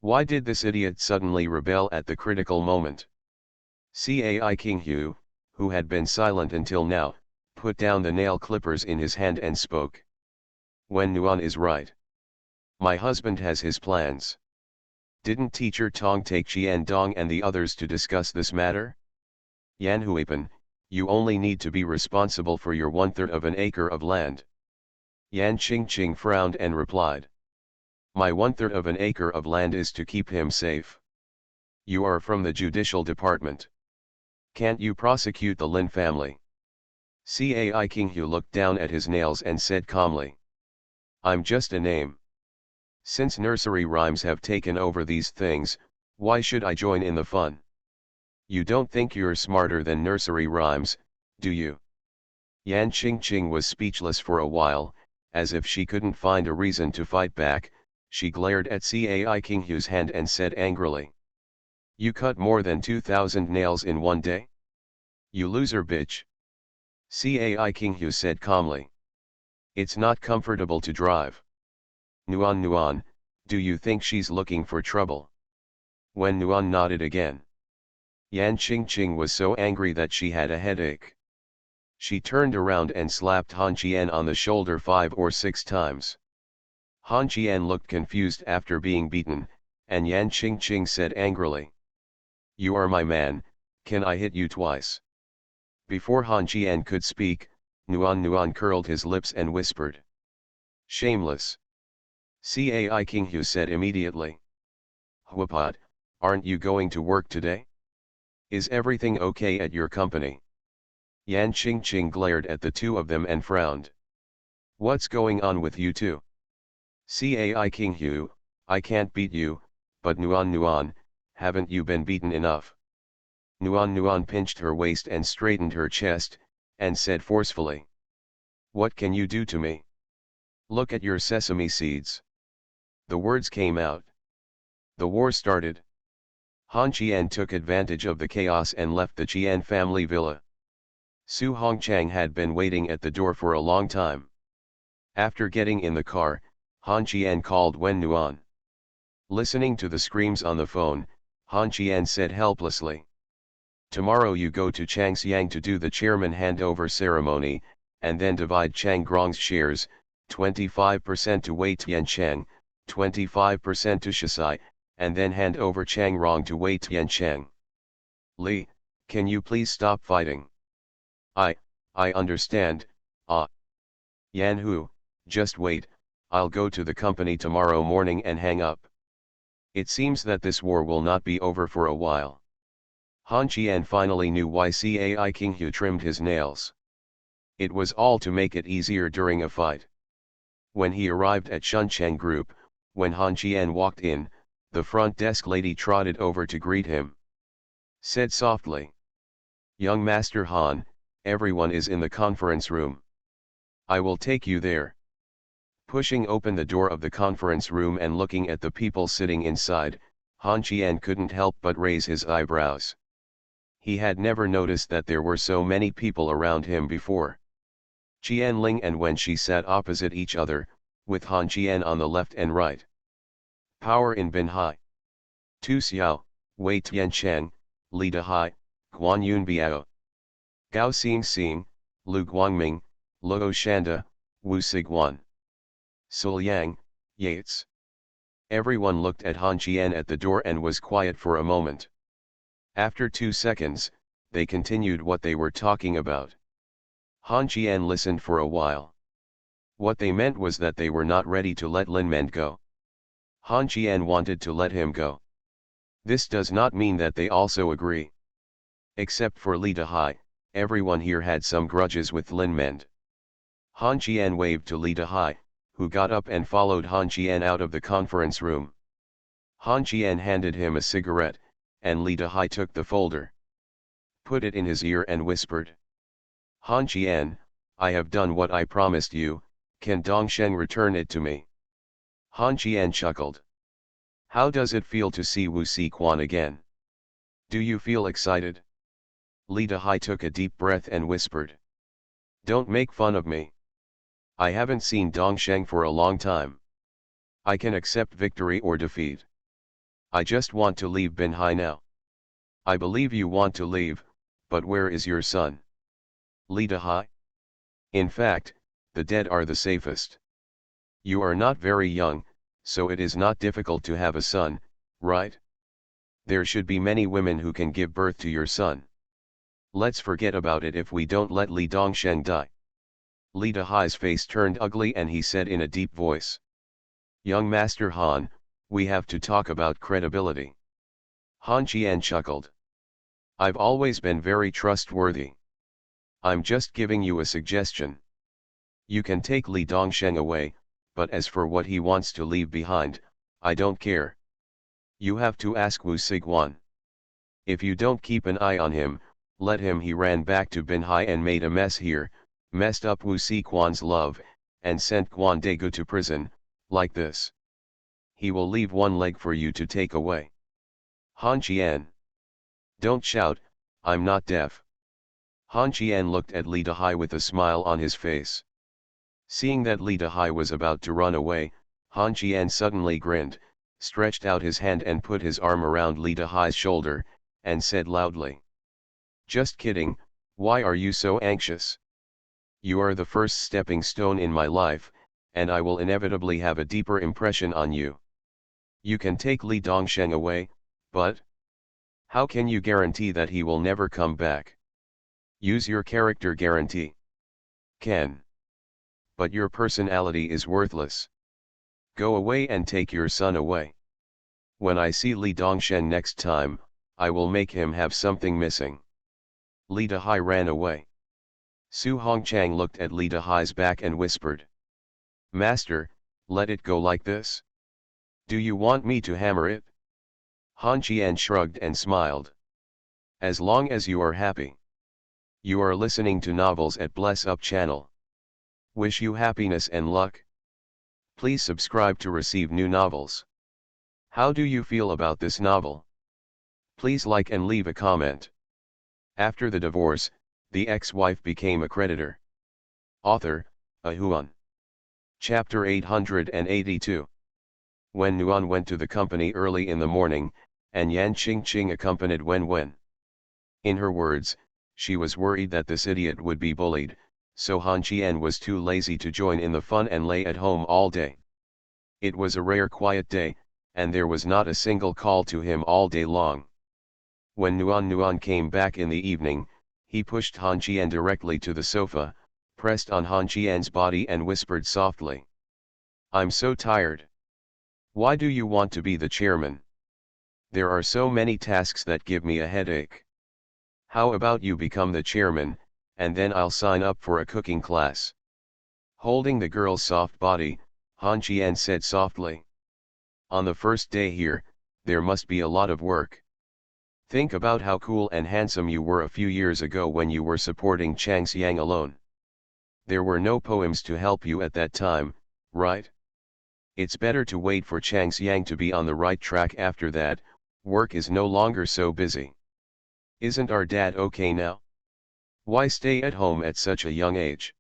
Why did this idiot suddenly rebel at the critical moment? Cai King Hu, who had been silent until now, put down the nail clippers in his hand and spoke. When Nuan is right. My husband has his plans. Didn't teacher Tong take Qian Dong and the others to discuss this matter? Yan Huipan, you only need to be responsible for your 1/3 of an acre of land. Yan Qingqing frowned and replied. My 1/3 of an acre of land is to keep him safe. You are from the judicial department. Can't you prosecute the Lin family? Cai King Hu looked down at his nails and said calmly. I'm just a name. Since nursery rhymes have taken over these things, why should I join in the fun? You don't think you're smarter than nursery rhymes, do you? Yan Qingqing was speechless for a while, as if she couldn't find a reason to fight back. She glared at Cai King Hu's hand and said angrily. You cut more than 2,000 nails in one day? You loser bitch. Cai King Hu said calmly. It's not comfortable to drive. Nuan, do you think she's looking for trouble? When Nuan nodded again. Yan Qingqing was so angry that she had a headache. She turned around and slapped Han Qian on the shoulder 5 or 6 times. Han Qian looked confused after being beaten, and Yan Qingqing said angrily. You are my man, can I hit you twice? Before Han Qian could speak, Nuan curled his lips and whispered. Shameless. Cai King Hu said immediately. Huapot, aren't you going to work today? Is everything okay at your company? Yan Qingqing glared at the two of them and frowned. What's going on with you two? Cai King Hu, I can't beat you, but Nuan, haven't you been beaten enough? Nuan pinched her waist and straightened her chest, and said forcefully. What can you do to me? Look at your sesame seeds. The words came out. The war started. Han Qian took advantage of the chaos and left the Qian family villa. Su Hongchang had been waiting at the door for a long time. After getting in the car, Han Qian called Wen Nuan. Listening to the screams on the phone, Han Qian said helplessly. Tomorrow you go to Changxiang to do the chairman handover ceremony, and then divide Chang Grong's shares, 25% to Wei Tiancheng, 25% to Shisai, and then hand over Chang Rong to Wei Tiancheng. Li, can you please stop fighting? I understand, Yan Hu, just wait, I'll go to the company tomorrow morning and hang up. It seems that this war will not be over for a while. Han Qian finally knew why Cai King Hu trimmed his nails. It was all to make it easier during a fight. When he arrived at Shuncheng Group, when Han Qian walked in, the front desk lady trotted over to greet him. Said softly. Young Master Han, everyone is in the conference room. I will take you there. Pushing open the door of the conference room and looking at the people sitting inside, Han Qian couldn't help but raise his eyebrows. He had never noticed that there were so many people around him before. Qian Ling and Wen Shi sat opposite each other, with Han Qian on the left and right. Power in Bin Hai. Tu Xiao, Wei Tiancheng, Li Dehai, Guan Yun Biao. Gao Xing, Lu Guangming, Luo Shanda, Wu Siguan. Sul Yang, Yates. Everyone looked at Han Qian at the door and was quiet for a moment. After 2 seconds, they continued what they were talking about. Han Qian listened for a while. What they meant was that they were not ready to let Lin Mend go. Han Qian wanted to let him go. This does not mean that they also agree. Except for Li Dehai, everyone here had some grudges with Lin Mend. Han Qian waved to Li Dehai, who got up and followed Han Qian out of the conference room. Han Qian handed him a cigarette, and Li Dehai took the folder. Put it in his ear and whispered. Han Qian, I have done what I promised you, can Dongsheng return it to me? Han Qian chuckled. How does it feel to see Wu Siquan again? Do you feel excited? Li Dehai took a deep breath and whispered. Don't make fun of me. I haven't seen Dongsheng for a long time. I can accept victory or defeat. I just want to leave Binhai now. I believe you want to leave, but where is your son? Li Dahai? In fact, the dead are the safest. You are not very young, so it is not difficult to have a son, right? There should be many women who can give birth to your son. Let's forget about it if we don't let Li Dongsheng die. Li Dahai's face turned ugly and he said in a deep voice. Young Master Han, we have to talk about credibility. Han Qian chuckled. I've always been very trustworthy. I'm just giving you a suggestion. You can take Li Dongsheng away, but as for what he wants to leave behind, I don't care. You have to ask Wu Sigwan. If you don't keep an eye on him, let him. He ran back to Binhai and made a mess here, messed up Wu Sigwan's love, and sent Guan Degu to prison, like this. He will leave one leg for you to take away. Han Qian. Don't shout, I'm not deaf. Han Qian looked at Li Dahai with a smile on his face. Seeing that Li Dahai was about to run away, Han Qian suddenly grinned, stretched out his hand and put his arm around Li Dahai's shoulder, and said loudly. Just kidding, why are you so anxious? You are the first stepping stone in my life, and I will inevitably have a deeper impression on you. You can take Li Dongsheng away, but how can you guarantee that he will never come back? Use your character guarantee. Can. But your personality is worthless. Go away and take your son away. When I see Li Dongsheng next time, I will make him have something missing. Li Dahai ran away. Su Hongchang looked at Li Dahai's back and whispered. Master, let it go like this? Do you want me to hammer it? Han Qian shrugged and smiled. As long as you are happy. You are listening to novels at Bless Up channel. Wish you happiness and luck. Please subscribe to receive new novels. How do you feel about this novel? Please like and leave a comment. After the divorce, the ex-wife became a creditor. Author, Ahuan. Chapter 882. Wen Nuan went to the company early in the morning, and Yan Qingqing accompanied Wen Wen. In her words, she was worried that this idiot would be bullied, so Han Qian was too lazy to join in the fun and lay at home all day. It was a rare quiet day, and there was not a single call to him all day long. When Nuan came back in the evening, he pushed Han Qian directly to the sofa, pressed on Han Qian's body and whispered softly. I'm so tired. Why do you want to be the chairman? There are so many tasks that give me a headache. How about you become the chairman, and then I'll sign up for a cooking class. Holding the girl's soft body, Han Qian said softly. On the first day here, there must be a lot of work. Think about how cool and handsome you were a few years ago when you were supporting Chang Xiang alone. There were no poems to help you at that time, right? It's better to wait for Chang Xiang to be on the right track. After that, work is no longer so busy. Isn't our dad okay now? Why stay at home at such a young age?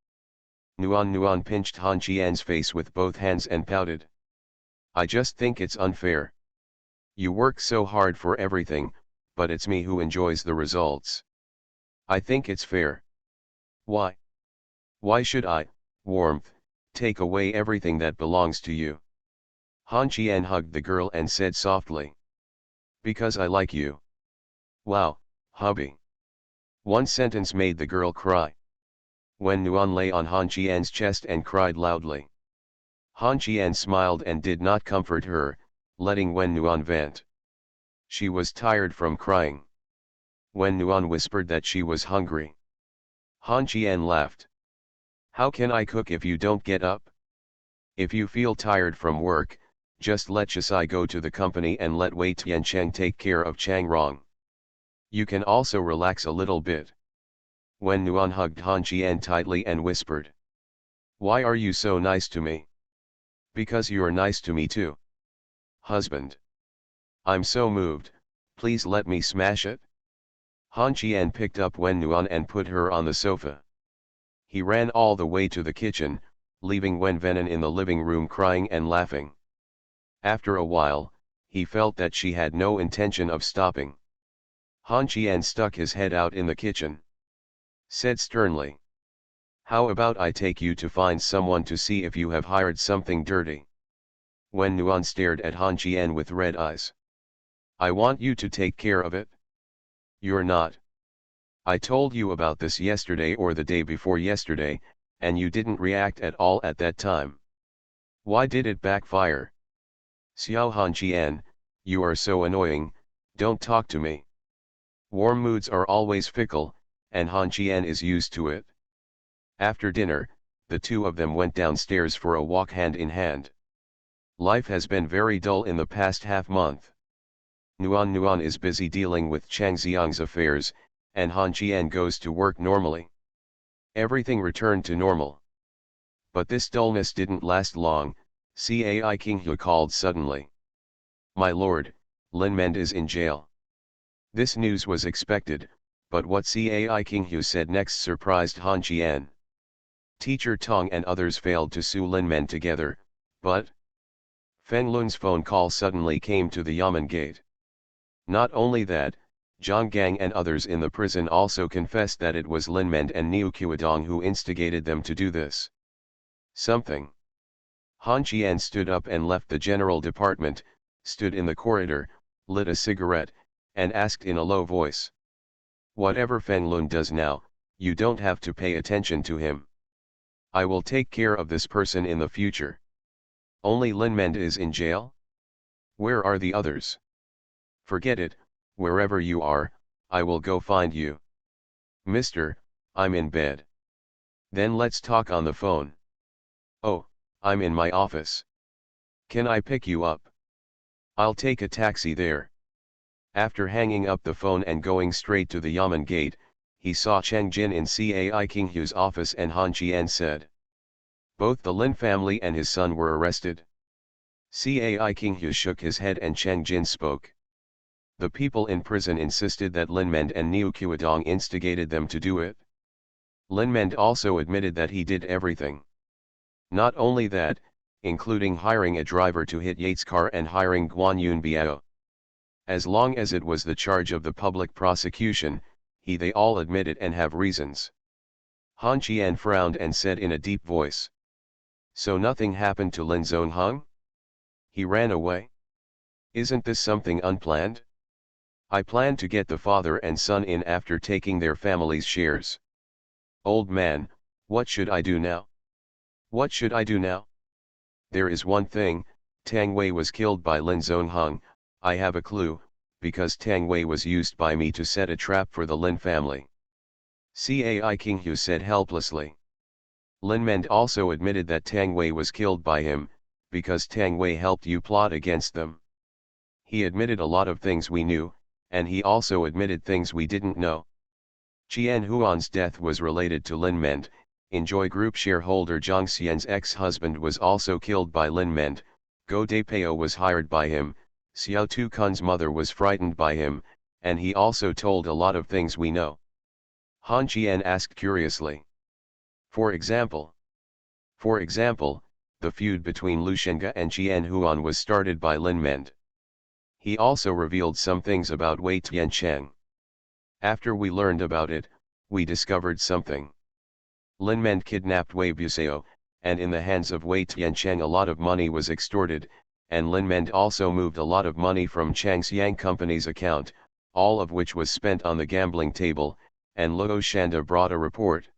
Nuan pinched Han Qian's face with both hands and pouted. I just think it's unfair. You work so hard for everything, but it's me who enjoys the results. I think it's fair. Why? Why should I, warmth, take away everything that belongs to you? Han Qian hugged the girl and said softly. Because I like you. Wow, hubby. One sentence made the girl cry. Wen Nuan lay on Han Qian's chest and cried loudly. Han Qian smiled and did not comfort her, letting Wen Nuan vent. She was tired from crying. Wen Nuan whispered that she was hungry. Han Qian laughed. How can I cook if you don't get up? If you feel tired from work, just let Chisai go to the company and let Wei Tiancheng take care of Chang Rong. You can also relax a little bit. Wen Nuan hugged Han Qian tightly and whispered. Why are you so nice to me? Because you're nice to me too. Husband. I'm so moved, please let me smash it. Han Qian picked up Wen Nuan and put her on the sofa. He ran all the way to the kitchen, leaving Wen Venan in the living room crying and laughing. After a while, he felt that she had no intention of stopping. Han Qian stuck his head out in the kitchen. Said sternly. How about I take you to find someone to see if you have hired something dirty? Wen Nuan stared at Han Qian with red eyes. I want you to take care of it. You're not. I told you about this yesterday or the day before yesterday, and you didn't react at all at that time. Why did it backfire? Xiao Han Qian, you are so annoying, don't talk to me. Warm moods are always fickle, and Han Qian is used to it. After dinner, the two of them went downstairs for a walk hand in hand. Life has been very dull in the past half-month. Nuan is busy dealing with Chang Xiang's affairs, and Han Qian goes to work normally. Everything returned to normal. But this dullness didn't last long. Cai Qinghu called suddenly. My lord, Lin Mend is in jail. This news was expected, but what Cai Qinghu said next surprised Han Qian. Teacher Tong and others failed to sue Lin Mend together, but Feng Lun's phone call suddenly came to the Yamen gate. Not only that, Zhang Gang and others in the prison also confessed that it was Lin Mend and Niu Qiudong who instigated them to do this. Something. Han Qian stood up and left the general department, stood in the corridor, lit a cigarette, and asked in a low voice. Whatever Feng Lun does now, you don't have to pay attention to him. I will take care of this person in the future. Only Lin Mend is in jail? Where are the others? Forget it, wherever you are, I will go find you. Mister, I'm in bed. Then let's talk on the phone. Oh, I'm in my office. Can I pick you up? I'll take a taxi there. After hanging up the phone and going straight to the Yamen gate, he saw Cheng Jin in Cai Qinghu's office and Han Qian said. Both the Lin family and his son were arrested. Cai Qinghu shook his head and Cheng Jin spoke. The people in prison insisted that Lin Mend and Niu Qiudong instigated them to do it. Lin Mend also admitted that he did everything. Not only that, including hiring a driver to hit Yates' car and hiring Guan Yunbiao. As long as it was the charge of the public prosecution, they all admit it and have reasons. Han Qian frowned and said in a deep voice. So nothing happened to Lin Zongheng? He ran away? Isn't this something unplanned? I plan to get the father and son in after taking their family's shares. Old man, what should I do now? What should I do now? There is one thing, Tang Wei was killed by Lin Zongheng. I have a clue, because Tang Wei was used by me to set a trap for the Lin family. Cai Qinghu said helplessly. Lin Mend also admitted that Tang Wei was killed by him, because Tang Wei helped you plot against them. He admitted a lot of things we knew, and he also admitted things we didn't know. Qian Huan's death was related to Lin Mend. Enjoy Group shareholder Zhang Xian's ex-husband was also killed by Lin Mend. Go Depeo was hired by him. Xiao Tu Kun's mother was frightened by him, and he also told a lot of things we know. Han Qian asked curiously. For example, the feud between Lu Shenge and Qian Huan was started by Lin Mend. He also revealed some things about Wei Tiancheng. After we learned about it, we discovered something. Lin Mend kidnapped Wei Buseo, and in the hands of Wei Tiancheng a lot of money was extorted, and Lin Mend also moved a lot of money from Changxiang Company's account, all of which was spent on the gambling table, and Luo Shanda brought a report.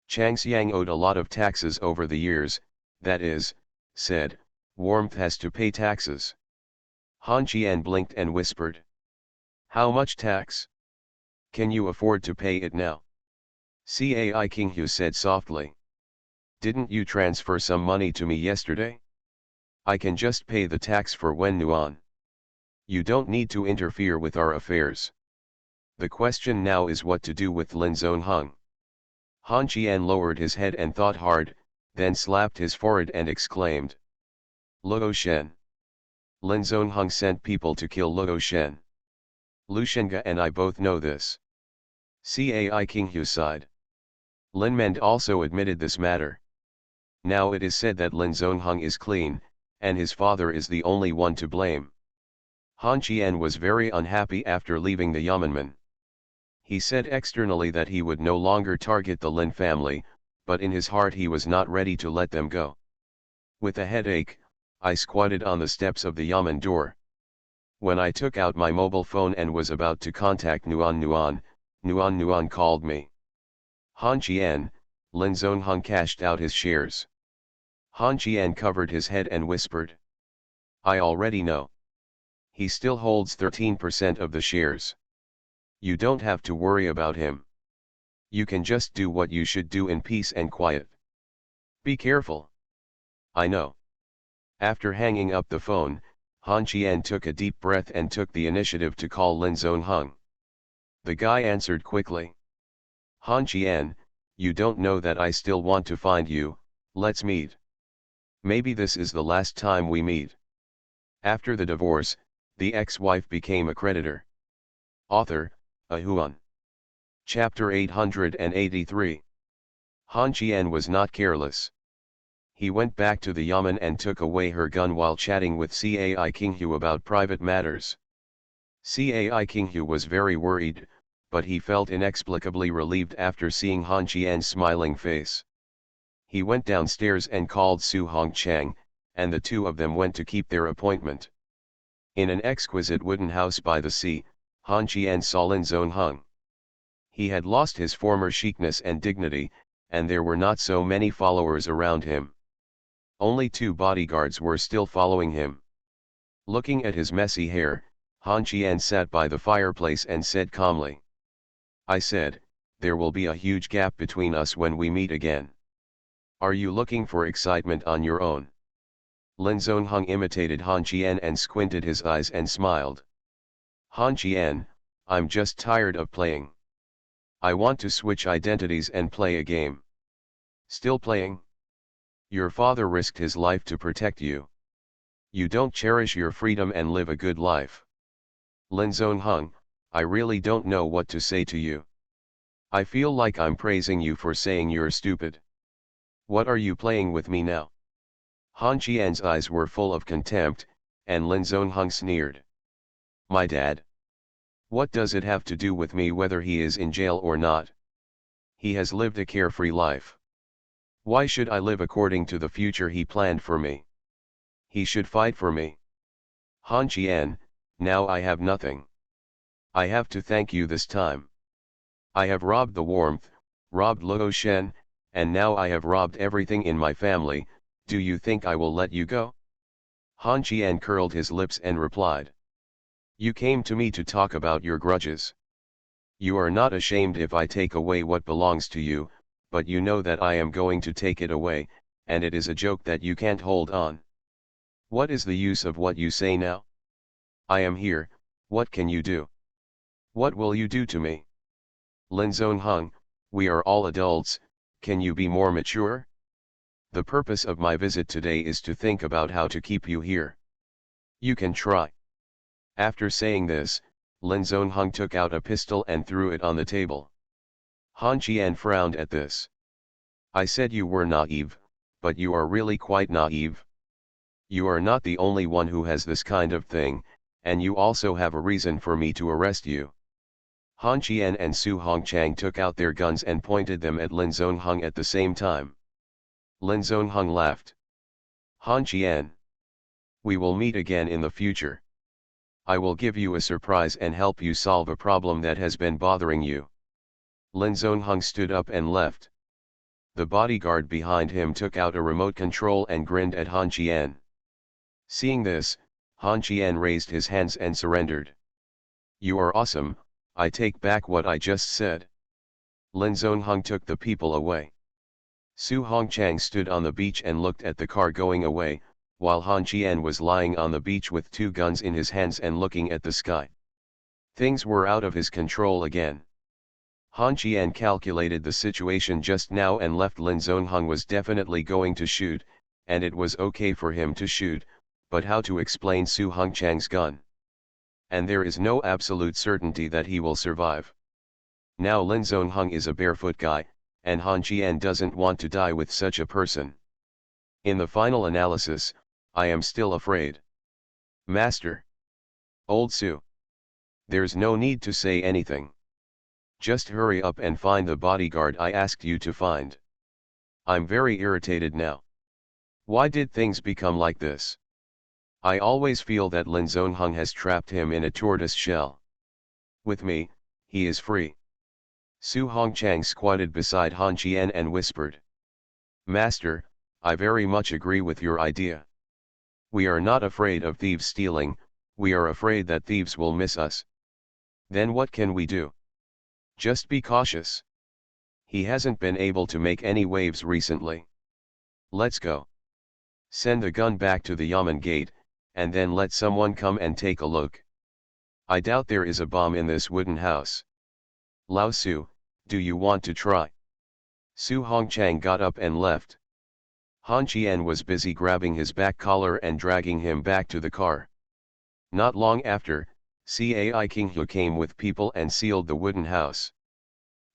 Changxiang owed a lot of taxes over the years, that is, said, Warmth has to pay taxes. Han Qian blinked and whispered. How much tax? Can you afford to pay it now? Cai Qinghu said softly. Didn't you transfer some money to me yesterday? I can just pay the tax for Wen Nuan. You don't need to interfere with our affairs. The question now is what to do with Lin Zongheng. Han Qian lowered his head and thought hard, then slapped his forehead and exclaimed. Luo Shen. Lin Zongheng sent people to kill Luo Shen. Lu Shenge and I both know this. Cai Qinghu sighed. Lin Mend also admitted this matter. Now it is said that Lin Zongheng is clean, and his father is the only one to blame. Han Qian was very unhappy after leaving the Yeomanman. He said externally that he would no longer target the Lin family, but in his heart he was not ready to let them go. With a headache, I squatted on the steps of the Yamen door. When I took out my mobile phone and was about to contact Nuan called me. Han Qian, Lin Zongheng cashed out his shares. Han Qian covered his head and whispered. I already know. He still holds 13% of the shares. You don't have to worry about him. You can just do what you should do in peace and quiet. Be careful. I know. After hanging up the phone, Han Qian took a deep breath and took the initiative to call Lin Zongheng. The guy answered quickly. Han Qian, you don't know that I still want to find you, let's meet. Maybe this is the last time we meet. After the divorce, the ex-wife became a creditor. Author, Ahuan. Chapter 883. Han Qian was not careless. He went back to the Yamen and took away her gun while chatting with Cai Qinghu about private matters. Cai Qinghu was very worried, but he felt inexplicably relieved after seeing Han Qian's smiling face. He went downstairs and called Su Hongchang, and the two of them went to keep their appointment. In an exquisite wooden house by the sea, Han Qian saw Lin Zongheng. He had lost his former chicness and dignity, and there were not so many followers around him. Only 2 bodyguards were still following him. Looking at his messy hair, Han Qian sat by the fireplace and said calmly. I said, there will be a huge gap between us when we meet again. Are you looking for excitement on your own? Lin Zongheng imitated Han Qian and squinted his eyes and smiled. Han Qian, I'm just tired of playing. I want to switch identities and play a game. Still playing? Your father risked his life to protect you. You don't cherish your freedom and live a good life. Lin Zongheng, I really don't know what to say to you. I feel like I'm praising you for saying you're stupid. What are you playing with me now? Han Qian's eyes were full of contempt, and Lin Zongheng sneered. My dad? What does it have to do with me whether he is in jail or not? He has lived a carefree life. Why should I live according to the future he planned for me? He should fight for me. Han Qian, now I have nothing. I have to thank you this time. I have robbed the warmth, robbed Luo Shen, and now I have robbed everything in my family. Do you think I will let you go? Han Qian curled his lips and replied. You came to me to talk about your grudges. You are not ashamed if I take away what belongs to you, but you know that I am going to take it away, and it is a joke that you can't hold on. What is the use of what you say now? I am here, what can you do? What will you do to me? Lin Zongheng, we are all adults, can you be more mature? The purpose of my visit today is to think about how to keep you here. You can try. After saying this, Lin Zongheng took out a pistol and threw it on the table. Han Qian frowned at this. I said you were naive, but you are really quite naive. You are not the only one who has this kind of thing, and you also have a reason for me to arrest you. Han Qian and Su Hongchang took out their guns and pointed them at Lin Zongheng at the same time. Lin Zongheng laughed. Han Qian. We will meet again in the future. I will give you a surprise and help you solve a problem that has been bothering you. Lin Zongheng stood up and left. The bodyguard behind him took out a remote control and grinned at Han Qian. Seeing this, Han Qian raised his hands and surrendered. You are awesome, I take back what I just said. Lin Zongheng took the people away. Su Hongchang stood on the beach and looked at the car going away, while Han Qian was lying on the beach with 2 guns in his hands and looking at the sky. Things were out of his control again. Han Qian calculated the situation just now and left. Lin Zongheng was definitely going to shoot, and it was okay for him to shoot, but how to explain Su Hongchang's gun? And there is no absolute certainty that he will survive. Now Lin Zongheng is a barefoot guy, and Han Qian doesn't want to die with such a person. In the final analysis, I am still afraid. Master. Old Sue. There's no need to say anything. Just hurry up and find the bodyguard I asked you to find. I'm very irritated now. Why did things become like this? I always feel that Lin Zongheng has trapped him in a tortoise shell. With me, he is free. Su Hongchang squatted beside Han Qian and whispered. Master, I very much agree with your idea. We are not afraid of thieves stealing, we are afraid that thieves will miss us. Then what can we do? Just be cautious. He hasn't been able to make any waves recently. Let's go. Send the gun back to the Yamen gate, and then let someone come and take a look. I doubt there is a bomb in this wooden house. Lao Su, do you want to try? Su Hongchang got up and left. Han Qian was busy grabbing his back collar and dragging him back to the car. Not long after, Cai Qinghe came with people and sealed the wooden house.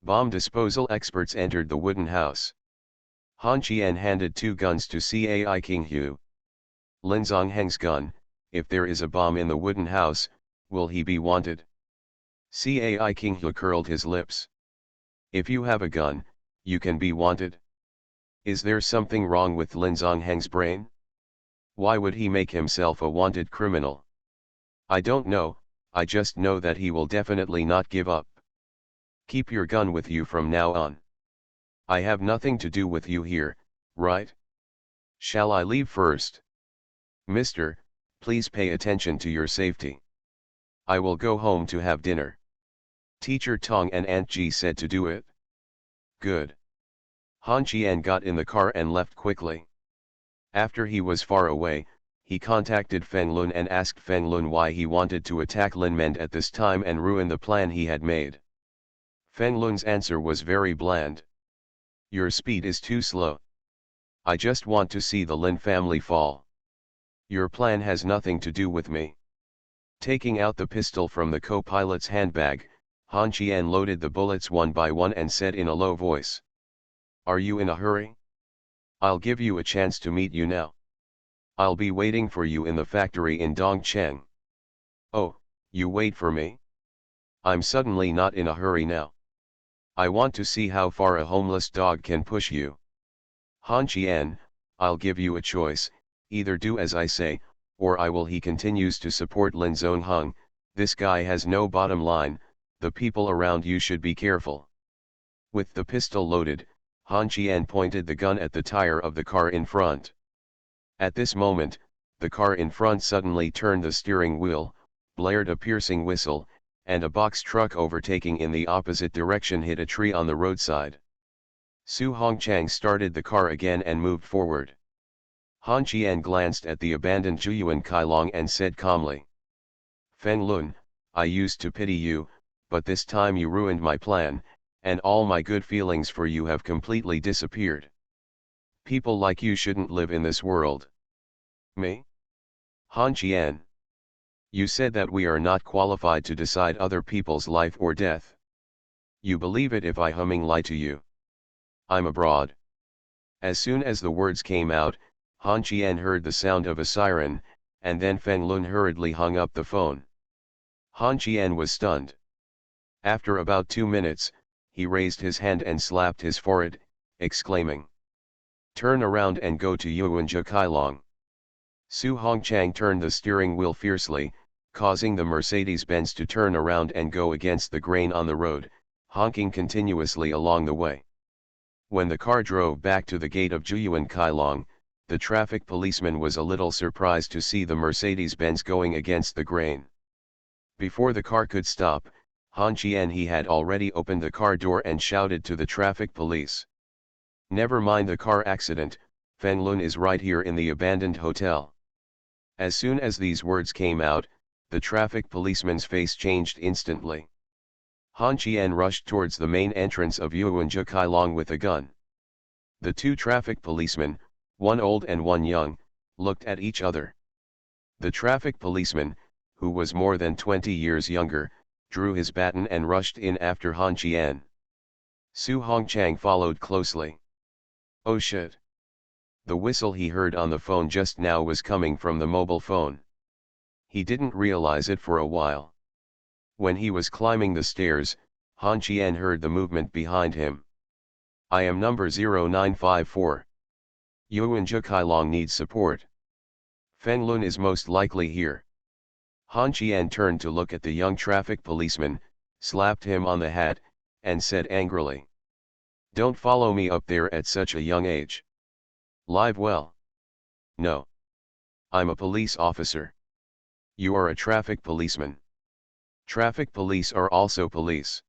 Bomb disposal experts entered the wooden house. Han Qian handed 2 guns to Cai Qinghe. Lin Zongheng's gun, if there is a bomb in the wooden house, will he be wanted? Cai Qinghe curled his lips. If you have a gun, you can be wanted. Is there something wrong with Lin Zongheng's brain? Why would he make himself a wanted criminal? I don't know, I just know that he will definitely not give up. Keep your gun with you from now on. I have nothing to do with you here, right? Shall I leave first? Mister, please pay attention to your safety. I will go home to have dinner. Teacher Tong and Aunt Ji said to do it. Good. Han Qian got in the car and left quickly. After he was far away, he contacted Feng Lun and asked Feng Lun why he wanted to attack Lin Mend at this time and ruin the plan he had made. Feng Lun's answer was very bland. Your speed is too slow. I just want to see the Lin family fall. Your plan has nothing to do with me. Taking out the pistol from the co-pilot's handbag, Han Qian loaded the bullets one by one and said in a low voice. Are you in a hurry? I'll give you a chance to meet you now. I'll be waiting for you in the factory in Dongcheng. Oh, you wait for me? I'm suddenly not in a hurry now. I want to see how far a homeless dog can push you. Han Qian, I'll give you a choice, either do as I say, or I will. He continues to support Lin Zongheng. This guy has no bottom line, the people around you should be careful. With the pistol loaded, Han Qian pointed the gun at the tire of the car in front. At this moment, the car in front suddenly turned the steering wheel, blared a piercing whistle, and a box truck overtaking in the opposite direction hit a tree on the roadside. Su Hongchang started the car again and moved forward. Han Qian glanced at the abandoned Juyuan Kailong and said calmly. Feng Lun, I used to pity you, but this time you ruined my plan, and all my good feelings for you have completely disappeared. People like you shouldn't live in this world. Me? Han Qian. You said that we are not qualified to decide other people's life or death. You believe it if I humming lie to you. I'm abroad. As soon as the words came out, Han Qian heard the sound of a siren, and then Feng Lun hurriedly hung up the phone. Han Qian was stunned. After about 2 minutes, he raised his hand and slapped his forehead, exclaiming. Turn around and go to Yuanjia Kailong. Su Hongchang turned the steering wheel fiercely, causing the Mercedes-Benz to turn around and go against the grain on the road, honking continuously along the way. When the car drove back to the gate of Juyuan Kailong, the traffic policeman was a little surprised to see the Mercedes-Benz going against the grain. Before the car could stop, Han Qian he had already opened the car door and shouted to the traffic police. Never mind the car accident, Feng Lun is right here in the abandoned hotel. As soon as these words came out, the traffic policeman's face changed instantly. Han Qian rushed towards the main entrance of Yuanjia Kailong with a gun. The 2 traffic policemen, one old and one young, looked at each other. The traffic policeman, who was more than 20 years younger, drew his baton and rushed in after Han Qian. Su Hongchang followed closely. Oh shit! The whistle he heard on the phone just now was coming from the mobile phone. He didn't realize it for a while. When he was climbing the stairs, Han Qian heard the movement behind him. I am number 0954. Yuan Zhikailong needs support. Feng Lun is most likely here. Han Qian turned to look at the young traffic policeman, slapped him on the hat, and said angrily, "Don't follow me up there at such a young age. Live well." "No. I'm a police officer." "You are a traffic policeman." "Traffic police are also police."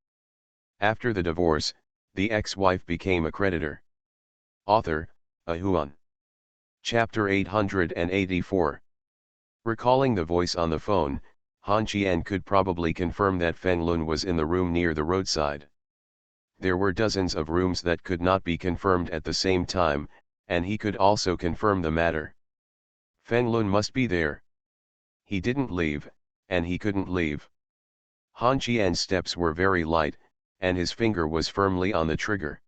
After the divorce, the ex-wife became a creditor. Author, A Huan. Chapter 884. Recalling the voice on the phone, Han Qian could probably confirm that Feng Lun was in the room near the roadside. There were dozens of rooms that could not be confirmed at the same time, and he could also confirm the matter. Feng Lun must be there. He didn't leave, and he couldn't leave. Han Qian's steps were very light, and his finger was firmly on the trigger.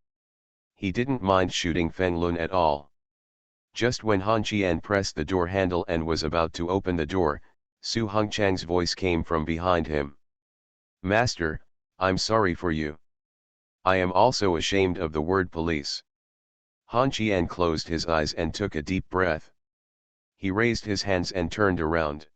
He didn't mind shooting Feng Lun at all. Just when Han Qian pressed the door handle and was about to open the door, Su Hongchang's voice came from behind him. "Master, I'm sorry for you. I am also ashamed of the word police." Han Qian closed his eyes and took a deep breath. He raised his hands and turned around.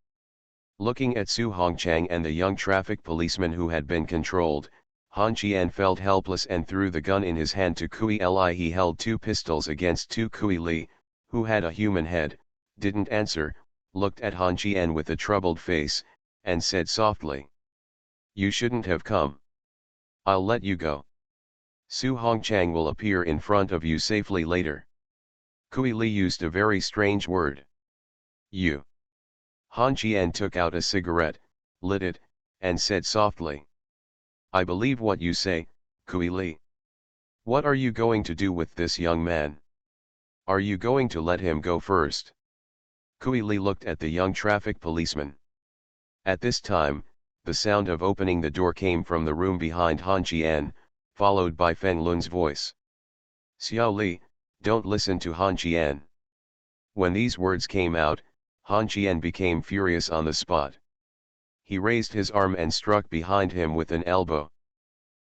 Looking at Su Hongchang and the young traffic policeman who had been controlled, Han Qian felt helpless and threw the gun in his hand to Kui Li. He held two pistols against Tu Kui Li, who had a human head, didn't answer, looked at Han Qian with a troubled face, and said softly, "You shouldn't have come. I'll let you go. Su Hongchang will appear in front of you safely later." Kui Li used a very strange word. "You." Han Qian took out a cigarette, lit it, and said softly, "I believe what you say, Kui Li. What are you going to do with this young man? Are you going to let him go first?" Kui Li looked at the young traffic policeman. At this time, the sound of opening the door came from the room behind Han Qian, followed by Feng Lun's voice. "Xiao Li, don't listen to Han Qian." When these words came out, Han Qian became furious on the spot. He raised his arm and struck behind him with an elbow.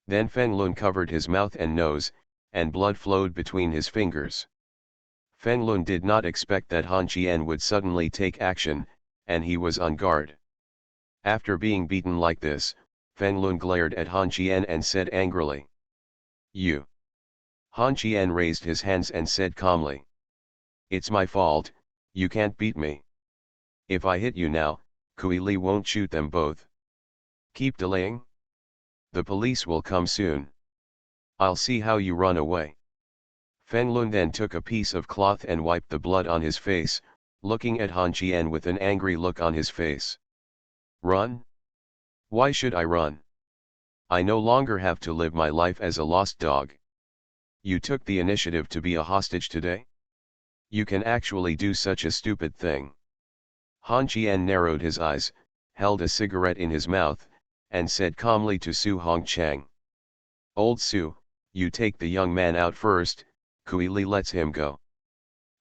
Then Feng Lun covered his mouth and nose, and blood flowed between his fingers. Feng Lun did not expect that Han Qian would suddenly take action, and he was on guard. After being beaten like this, Feng Lun glared at Han Qian and said angrily, "You." Han Qian raised his hands and said calmly, "It's my fault, you can't beat me. If I hit you now, Kui Li won't shoot them both. Keep delaying? The police will come soon. I'll see how you run away." Feng Lun then took a piece of cloth and wiped the blood on his face, looking at Han Qian with an angry look on his face. "Run? Why should I run? I no longer have to live my life as a lost dog. You took the initiative to be a hostage today? You can actually do such a stupid thing." Han Qian narrowed his eyes, held a cigarette in his mouth, and said calmly to Su Hongchang, "Old Su, you take the young man out first, Kui Li lets him go."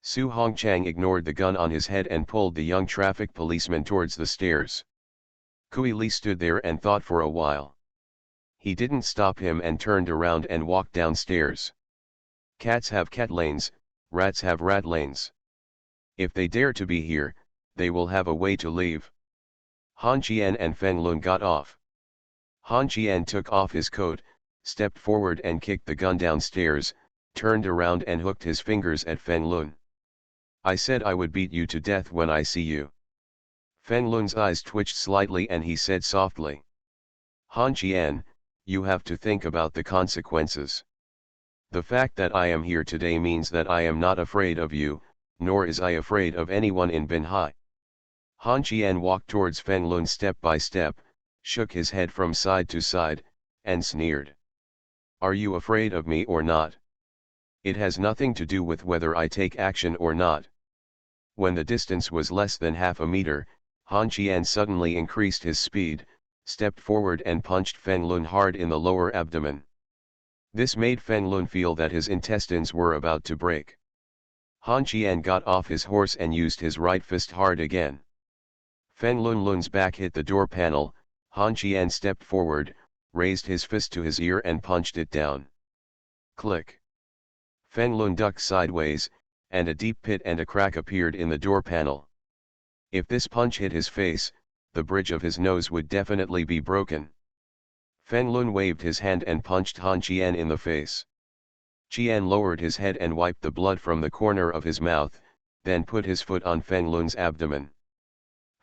Su Hongchang ignored the gun on his head and pulled the young traffic policeman towards the stairs. Kui Li stood there and thought for a while. He didn't stop him and turned around and walked downstairs. Cats have cat lanes, rats have rat lanes. If they dare to be here, they will have a way to leave. Han Qian and Feng Lun got off. Han Qian took off his coat, stepped forward and kicked the gun downstairs, turned around and hooked his fingers at Feng Lun. "I said I would beat you to death when I see you." Feng Lun's eyes twitched slightly and he said softly, "Han Qian, you have to think about the consequences. The fact that I am here today means that I am not afraid of you, nor is I afraid of anyone in Binhai." Han Qian walked towards Feng Lun step by step, shook his head from side to side, and sneered. "Are you afraid of me or not? It has nothing to do with whether I take action or not." When the distance was less than half a meter, Han Qian suddenly increased his speed, stepped forward and punched Feng Lun hard in the lower abdomen. This made Feng Lun feel that his intestines were about to break. Han Qian got off his horse and used his right fist hard again. Fen Lunlun's back hit the door panel. Han Qian stepped forward, raised his fist to his ear and punched it down. Click. Fen Lun ducked sideways, and a deep pit and a crack appeared in the door panel. If this punch hit his face, the bridge of his nose would definitely be broken. Fen Lun waved his hand and punched Han Qian in the face. Qian lowered his head and wiped the blood from the corner of his mouth, then put his foot on Fen Lun's abdomen.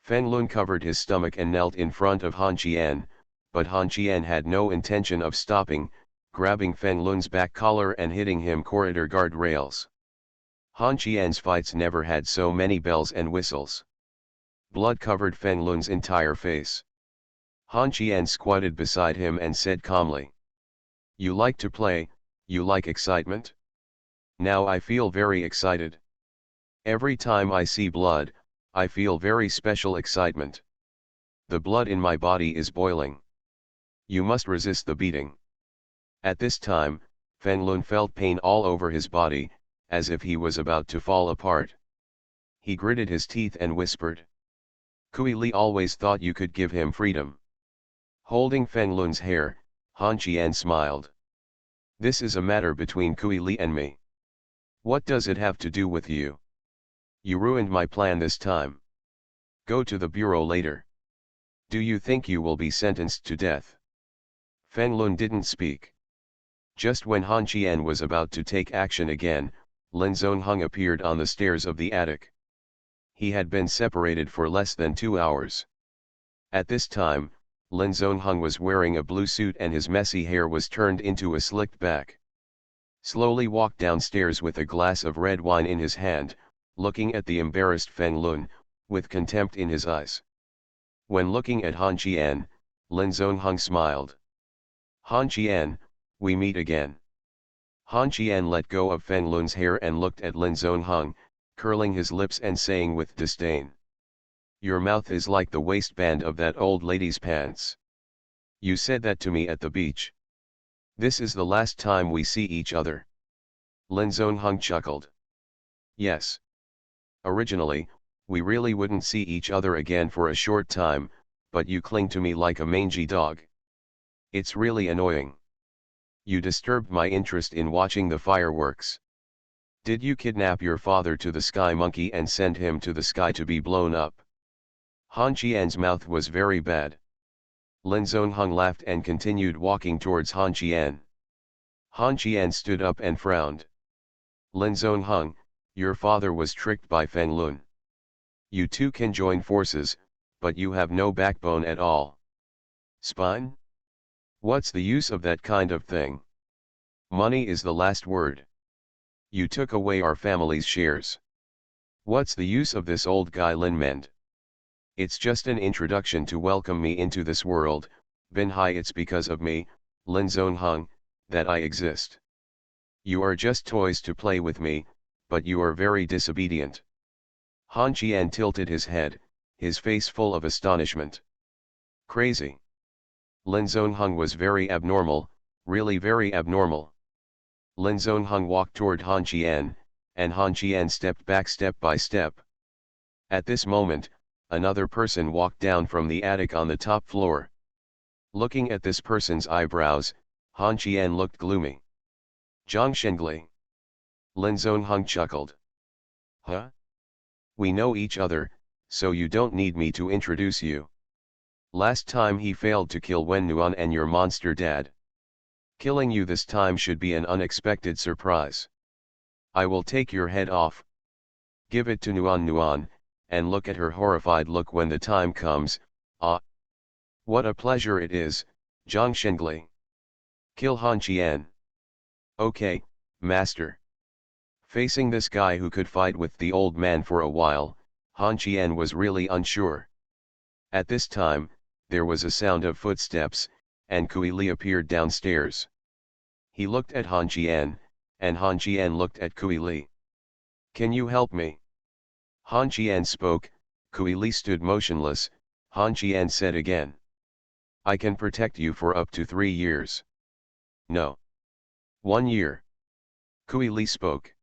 Fen Lun covered his stomach and knelt in front of Han Qian, but Han Qian had no intention of stopping, grabbing Fen Lun's back collar and hitting him corridor guard rails. Han Qian's fights never had so many bells and whistles. Blood covered Fen Lun's entire face. Han Qian squatted beside him and said calmly, "You like to play, you like excitement? Now I feel very excited. Every time I see blood, I feel very special excitement. The blood in my body is boiling. You must resist the beating." At this time, Fen Lun felt pain all over his body, as if he was about to fall apart. He gritted his teeth and whispered, "Kui Li always thought you could give him freedom." Holding Fen Lun's hair, Han Qian smiled. "This is a matter between Kui Li and me. What does it have to do with you? You ruined my plan this time. Go to the bureau later. Do you think you will be sentenced to death?" Fen Lun didn't speak. Just when Han Qian was about to take action again, Lin Zongheng appeared on the stairs of the attic. He had been separated for less than 2 hours. At this time, Lin Zongheng was wearing a blue suit and his messy hair was turned into a slicked back. Slowly walked downstairs with a glass of red wine in his hand, looking at the embarrassed Fen Lun, with contempt in his eyes. When looking at Han Qian, Lin Zongheng smiled. "Han Qian, we meet again." Han Qian let go of Fen Lun's hair and looked at Lin Zongheng, curling his lips and saying with disdain, "Your mouth is like the waistband of that old lady's pants. You said that to me at the beach. This is the last time we see each other." Lin Zongheng chuckled. "Yes. Originally, we really wouldn't see each other again for a short time, but you cling to me like a mangy dog. It's really annoying. You disturbed my interest in watching the fireworks. Did you kidnap your father to the sky monkey and send him to the sky to be blown up?" Han Qian's mouth was very bad. Lin Zongheng laughed and continued walking towards Han Qian. Han Qian stood up and frowned. "Lin Zongheng, your father was tricked by Fen Lun. You two can join forces, but you have no backbone at all. Spine? What's the use of that kind of thing? Money is the last word. You took away our family's shares. What's the use of this old guy Lin Mend? It's just an introduction to welcome me into this world, Bin Hai. It's because of me, Lin Zongheng, that I exist. You are just toys to play with me, but you are very disobedient." Han Qian tilted his head, his face full of astonishment. Crazy. Lin Zongheng was very abnormal, really very abnormal. Lin Zongheng walked toward Han Qian, and Han Qian stepped back step by step. At this moment, another person walked down from the attic on the top floor. Looking at this person's eyebrows, Han Qian looked gloomy. "Zhang Shengli." Lin Zongheng chuckled. "Huh? We know each other, so you don't need me to introduce you. Last time he failed to kill Wen Nuan and your monster dad. Killing you this time should be an unexpected surprise. I will take your head off. Give it to Nuan, and look at her horrified look when the time comes. Ah! What a pleasure it is, Zhang Shengli. Kill Han Qian." "Okay, master." Facing this guy who could fight with the old man for a while, Han Qian was really unsure. At this time, there was a sound of footsteps, and Kui Li appeared downstairs. He looked at Han Qian, and Han Qian looked at Kui Li. "Can you help me?" Han Qian spoke. Kui Li stood motionless. Han Qian said again, "I can protect you for up to 3 years." "No. 1 year." Kui Li spoke.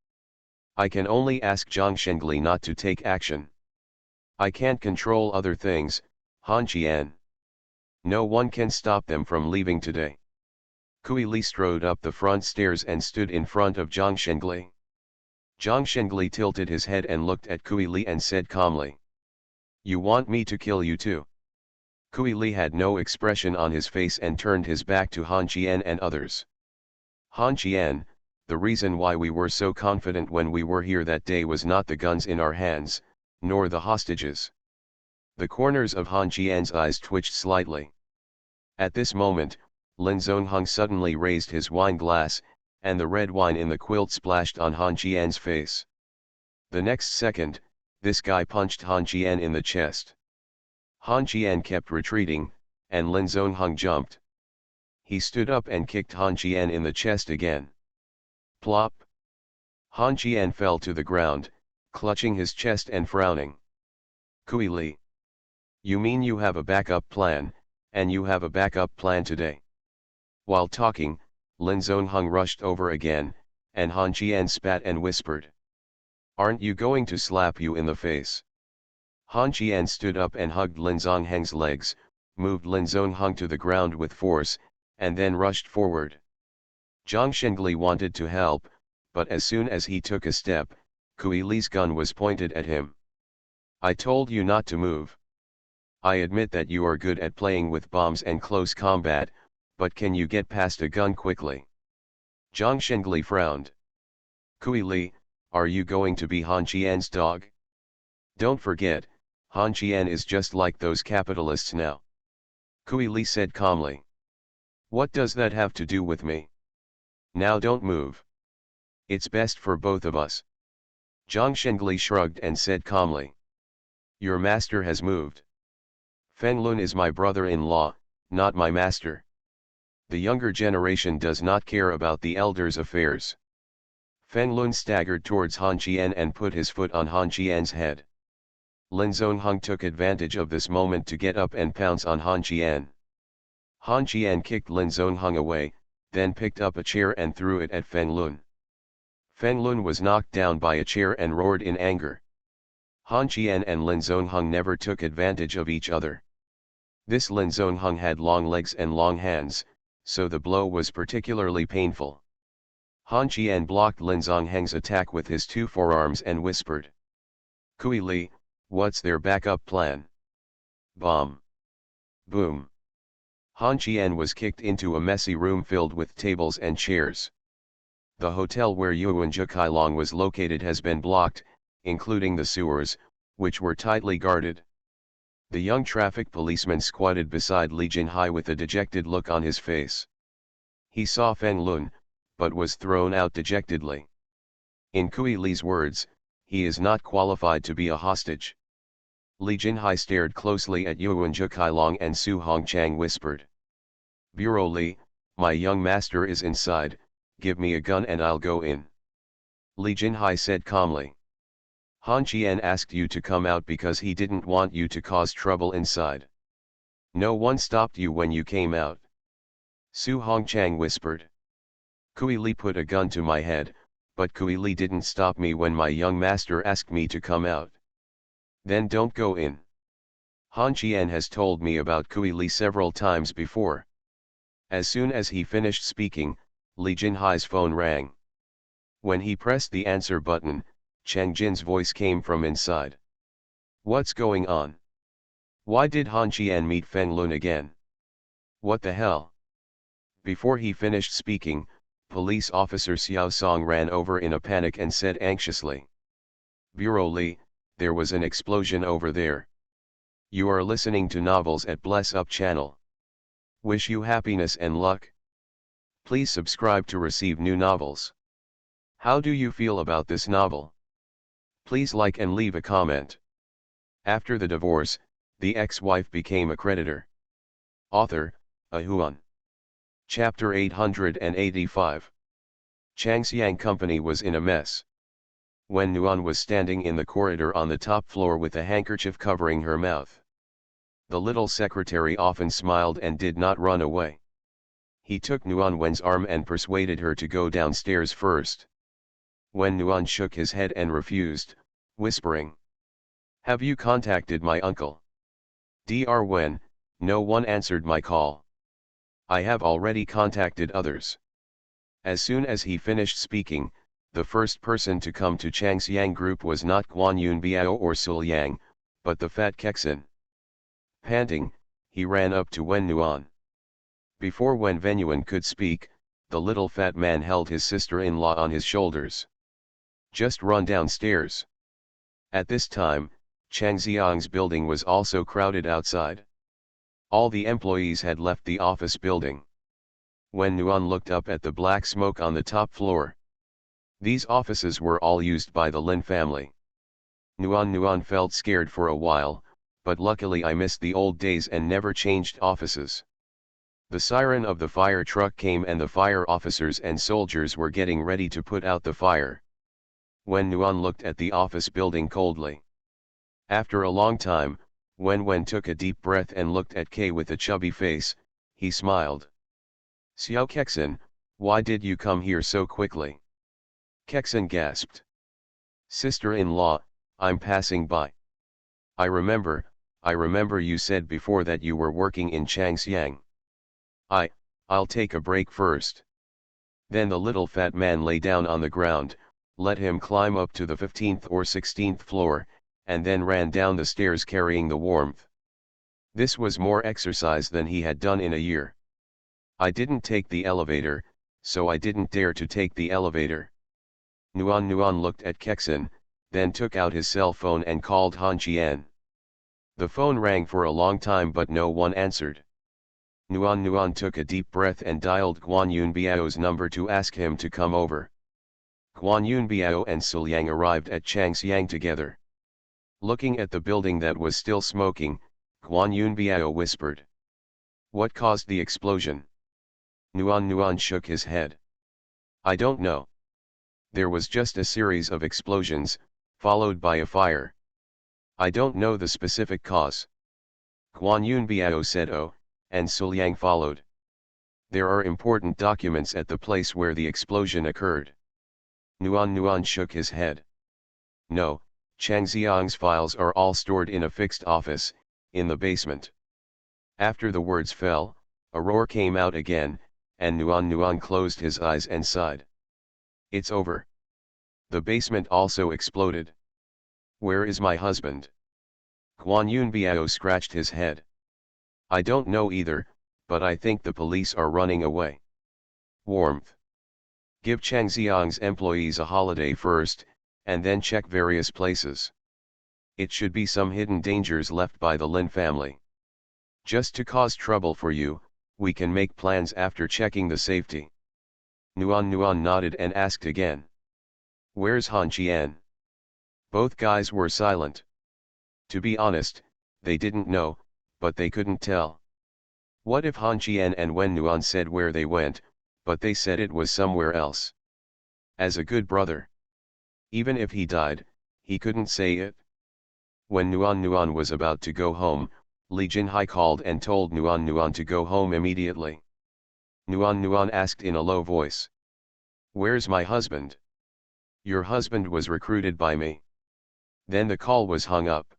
"I can only ask Zhang Shengli not to take action." I can't control other things, Han Qian. No one can stop them from leaving today. Kui Li strode up the front stairs and stood in front of Zhang Shengli. Zhang Shengli tilted his head and looked at Kui Li and said calmly. You want me to kill you too? Kui Li had no expression on his face and turned his back to Han Qian and others. Han Qian, the reason why we were so confident when we were here that day was not the guns in our hands, nor the hostages. The corners of Han Qian's eyes twitched slightly. At this moment, Lin Zongheng suddenly raised his wine glass, and the red wine in the quilt splashed on Han Qian's face. The next second, this guy punched Han Qian in the chest. Han Qian kept retreating, and Lin Zongheng jumped. He stood up and kicked Han Qian in the chest again. Plop! Han Qian fell to the ground, clutching his chest and frowning. Kui Li. You mean you have a backup plan, and you have a backup plan today? While talking, Lin Zongheng rushed over again, and Han Qian spat and whispered. Aren't you going to slap you in the face? Han Qian stood up and hugged Lin Zongheng's legs, moved Lin Zongheng to the ground with force, and then rushed forward. Zhang Shengli wanted to help, but as soon as he took a step, Kui Li's gun was pointed at him. I told you not to move. I admit that you are good at playing with bombs and close combat, but can you get past a gun quickly? Zhang Shengli frowned. Kui Li, are you going to be Han Qian's dog? Don't forget, Han Qian is just like those capitalists now. Kui Li said calmly. What does that have to do with me? Now don't move. It's best for both of us. Zhang Shengli shrugged and said calmly. Your master has moved. Feng Lun is my brother-in-law, not my master. The younger generation does not care about the elders' affairs. Feng Lun staggered towards Han Qian and put his foot on Han Qian's head. Lin Zongheng took advantage of this moment to get up and pounce on Han Qian. Han Qian kicked Lin Zongheng away, then picked up a chair and threw it at Feng Lun. Feng Lun was knocked down by a chair and roared in anger. Han Qian and Lin Zongheng never took advantage of each other. This Lin Zongheng had long legs and long hands, so the blow was particularly painful. Han Qian blocked Lin Zongheng's attack with his two forearms and whispered. Kui Li, what's their backup plan? Bomb. Boom. Han Qian was kicked into a messy room filled with tables and chairs. The hotel where Yuan Zhikailong was located has been blocked, including the sewers, which were tightly guarded. The young traffic policeman squatted beside Li Jinhai with a dejected look on his face. He saw Feng Lun, but was thrown out dejectedly. In Kui Li's words, he is not qualified to be a hostage. Li Jinhai stared closely at Yuan Zhikailong and Su Hongchang whispered. Bureau Li, my young master is inside, give me a gun and I'll go in. Li Jinhai said calmly. Han Qian asked you to come out because he didn't want you to cause trouble inside. No one stopped you when you came out. Su Hongchang whispered. Kui Li put a gun to my head, but Kui Li didn't stop me when my young master asked me to come out. Then don't go in. Han Qian has told me about Kui Li several times before. As soon as he finished speaking, Li Jinhai's phone rang. When he pressed the answer button, Chang Jin's voice came from inside. What's going on? Why did Han Qian meet Feng Lun again? What the hell? Before he finished speaking, police officer Xiao Song ran over in a panic and said anxiously. Bureau Li, there was an explosion over there. You are listening to novels at Bless Up channel. Wish you happiness and luck. Please subscribe to receive new novels. How do you feel about this novel? Please like and leave a comment. After the divorce, the ex-wife became a creditor. Author, Ahuan. Chapter 885. Changxiang Company was in a mess. When Nuan was standing in the corridor on the top floor with a handkerchief covering her mouth, the little secretary often smiled and did not run away. He took Nuan Wen's arm and persuaded her to go downstairs first. When Nuan shook his head and refused, whispering, Have you contacted my uncle? Dr. Wen, no one answered my call. I have already contacted others. As soon as he finished speaking, the first person to come to Chang's Yang group was not Guan Yunbiao or Sul Yang, but the fat Kexin. Panting, he ran up to Wen Nuan. Before Wen Venuan could speak, the little fat man held his sister-in-law on his shoulders. Just run downstairs. At this time, Chang Xiang's building was also crowded outside. All the employees had left the office building. Wen Nuan looked up at the black smoke on the top floor. These offices were all used by the Lin family. Nuan felt scared for a while, but luckily I missed the old days and never changed offices. The siren of the fire truck came and the fire officers and soldiers were getting ready to put out the fire. Wen Nuan looked at the office building coldly. After a long time, Wen took a deep breath and looked at Kay with a chubby face. He smiled. Xiao Kexin, why did you come here so quickly? Kexin gasped. Sister-in-law, I'm passing by. I remember you said before that you were working in Changxiang. I'll take a break first. Then the little fat man lay down on the ground, let him climb up to the 15th or 16th floor, and then ran down the stairs carrying the warmth. This was more exercise than he had done in a year. I didn't take the elevator, so I didn't dare to take the elevator. Nuan looked at Kexin, then took out his cell phone and called Han Qian. The phone rang for a long time but no one answered. Nuan took a deep breath and dialed Guan Yunbiao's number to ask him to come over. Guan Yunbiao and Sul Yang arrived at Changxiang together. Looking at the building that was still smoking, Guan Yunbiao whispered. What caused the explosion? Nuan shook his head. I don't know. There was just a series of explosions, followed by a fire. I don't know the specific cause. Guan Yunbiao said oh, and Sul Yang followed. There are important documents at the place where the explosion occurred. Nuan shook his head. No, Chang Xiang's files are all stored in a fixed office, in the basement. After the words fell, a roar came out again, and Nuan closed his eyes and sighed. It's over. The basement also exploded. Where is my husband? Guan Yunbiao scratched his head. I don't know either, but I think the police are running away. Warmth. Give Chang Xiang's employees a holiday first, and then check various places. It should be some hidden dangers left by the Lin family. Just to cause trouble for you, we can make plans after checking the safety. Nuan nodded and asked again. Where's Han Qian? Both guys were silent. To be honest, they didn't know, but they couldn't tell. What if Han Qian and Wen Nuan said where they went, but they said it was somewhere else? As a good brother. Even if he died, he couldn't say it. When Nuan was about to go home, Li Jinhai called and told Nuan to go home immediately. Nuan asked in a low voice. Where's my husband? Your husband was recruited by me. Then the call was hung up.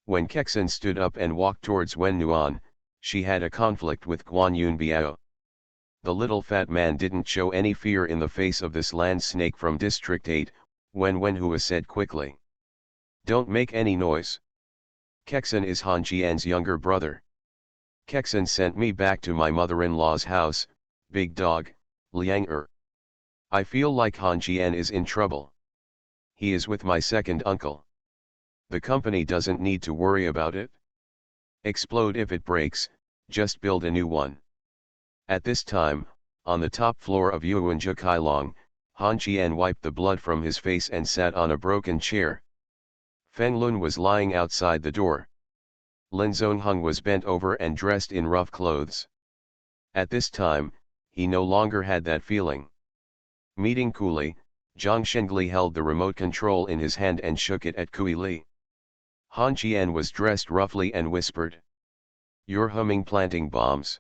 When Kexin stood up and walked towards Wen Nuan, she had a conflict with Guan Yunbiao. The little fat man didn't show any fear in the face of this land snake from District 8, when Wenhua said quickly. Don't make any noise. Kexin is Han Qian's younger brother. Kexin sent me back to my mother-in-law's house, big dog, Liang Er. I feel like Han Qian is in trouble. He is with my second uncle. The company doesn't need to worry about it. Explode if it breaks, just build a new one. At this time, on the top floor of Yuanzhi Kailong, Han Qian wiped the blood from his face and sat on a broken chair. Feng Lun was lying outside the door. Lin Zongheng was bent over and dressed in rough clothes. At this time, he no longer had that feeling. Meeting coolly, Zhang Shengli held the remote control in his hand and shook it at Kui Li. Han Qian was dressed roughly and whispered. You're humming planting bombs.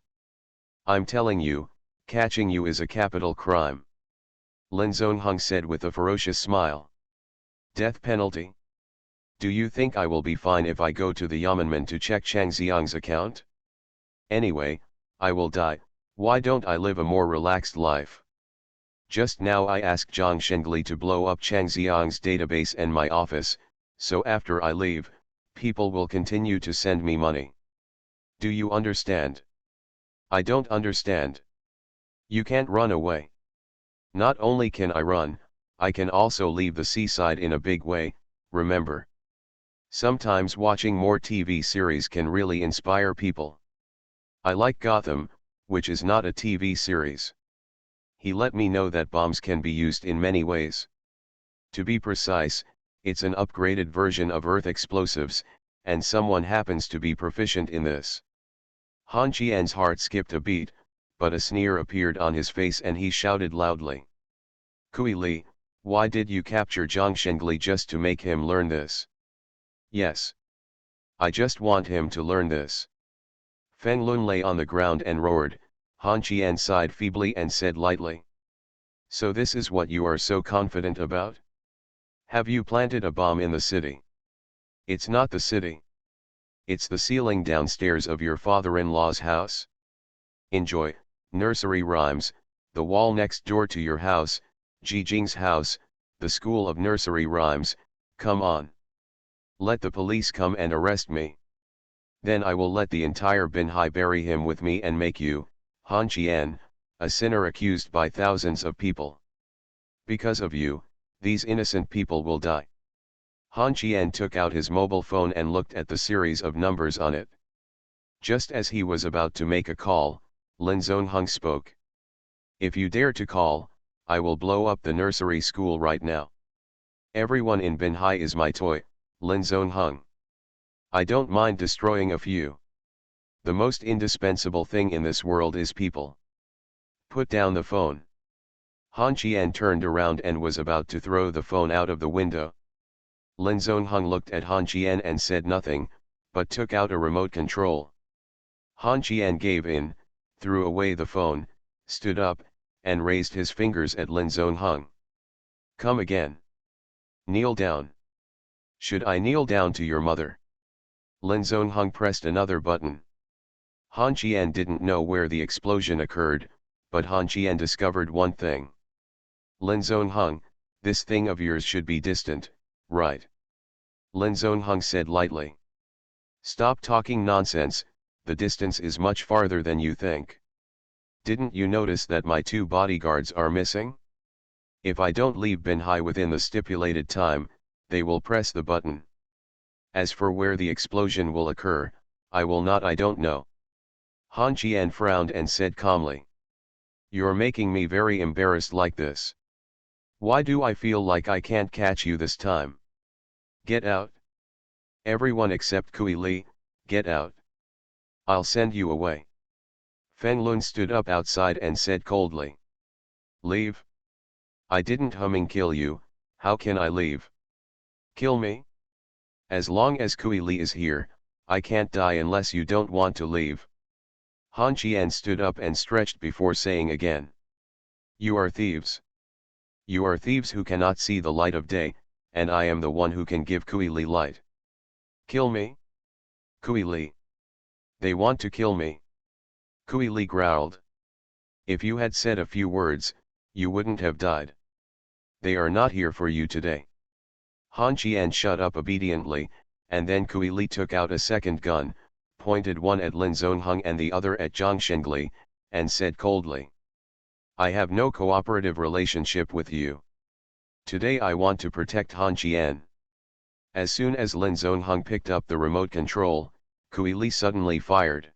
I'm telling you, catching you is a capital crime. Lin Zongheng said with a ferocious smile. Death penalty. Do you think I will be fine if I go to the Yamanman to check Chang Xiang's account? Anyway, I will die, why don't I live a more relaxed life? Just now I asked Zhang Shengli to blow up Chang Xiang's database and my office, so after I leave, people will continue to send me money. Do you understand? I don't understand. You can't run away. Not only can I run, I can also leave the seaside in a big way, remember. Sometimes watching more TV series can really inspire people. I like Gotham, which is not a TV series. He let me know that bombs can be used in many ways. To be precise, it's an upgraded version of Earth explosives, and someone happens to be proficient in this. Han Qian's heart skipped a beat, but a sneer appeared on his face and he shouted loudly. Kui Li, why did you capture Zhang Shengli just to make him learn this? Yes. I just want him to learn this. Feng Lun lay on the ground and roared. Han Qian sighed feebly and said lightly. So this is what you are so confident about? Have you planted a bomb in the city? It's not the city. It's the ceiling downstairs of your father-in-law's house. Enjoy, nursery rhymes, the wall next door to your house, Jijing's house, the school of nursery rhymes, come on. Let the police come and arrest me. Then I will let the entire Binhai bury him with me and make you, Han Qian, a sinner accused by thousands of people. Because of you, these innocent people will die. Han Qian took out his mobile phone and looked at the series of numbers on it. Just as he was about to make a call, Lin Zongheng spoke. If you dare to call, I will blow up the nursery school right now. Everyone in Binhai is my toy, Lin Zongheng. I don't mind destroying a few. The most indispensable thing in this world is people. Put down the phone. Han Qian turned around and was about to throw the phone out of the window. Lin Zongheng looked at Han Qian and said nothing, but took out a remote control. Han Qian gave in, threw away the phone, stood up, and raised his fingers at Lin Zongheng. Come again. Kneel down. Should I kneel down to your mother? Lin Zongheng pressed another button. Han Qian didn't know where the explosion occurred, but Han Qian discovered one thing. Lin Zongheng, this thing of yours should be distant, right? Lin Zongheng said lightly. Stop talking nonsense, the distance is much farther than you think. Didn't you notice that my 2 bodyguards are missing? If I don't leave Binhai within the stipulated time, they will press the button. As for where the explosion will occur, I don't know. Han Qian frowned and said calmly. You're making me very embarrassed like this. Why do I feel like I can't catch you this time? Get out. Everyone except Kui Li, get out. I'll send you away. Feng Lun stood up outside and said coldly. Leave? I didn't kill you, how can I leave? Kill me? As long as Kui Li is here, I can't die unless you don't want to leave. Han Qian stood up and stretched before saying again. You are thieves. You are thieves who cannot see the light of day, and I am the one who can give Kui Li light. Kill me? Kui Li. They want to kill me. Kui Li growled. If you had said a few words, you wouldn't have died. They are not here for you today. Han Qian shut up obediently, and then Kui Li took out a second gun, pointed one at Lin Zongheng and the other at Zhang Shengli, and said coldly. I have no cooperative relationship with you. Today I want to protect Han Qian. As soon as Lin Zongheng picked up the remote control, Kui Li suddenly fired.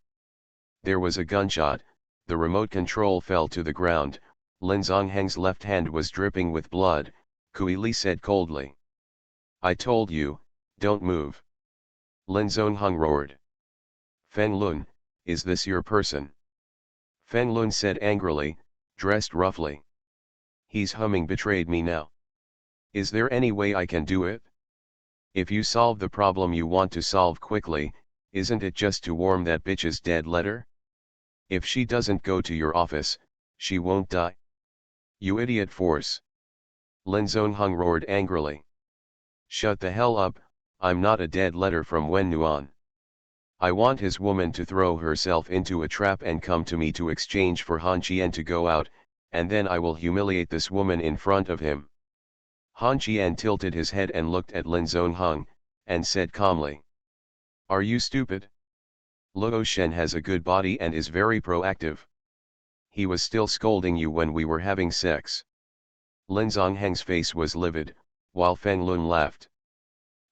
There was a gunshot, the remote control fell to the ground, Lin Zongheng's left hand was dripping with blood. Kui Li said coldly. I told you, don't move. Lin Zongheng roared. Feng Lun, is this your person? Feng Lun said angrily, dressed roughly. He's betrayed me now. Is there any way I can do it? If you solve the problem you want to solve quickly, isn't it just to warm that bitch's dead letter? If she doesn't go to your office, she won't die. You idiot force. Lin Zongheng roared angrily. Shut the hell up, I'm not a dead letter from Wen Nuan. I want his woman to throw herself into a trap and come to me to exchange for Han Qian to go out, and then I will humiliate this woman in front of him. Han Qian tilted his head and looked at Lin Zongheng, and said calmly. Are you stupid? Luo Shen has a good body and is very proactive. He was still scolding you when we were having sex. Lin Zongheng's face was livid, while Feng Lun laughed.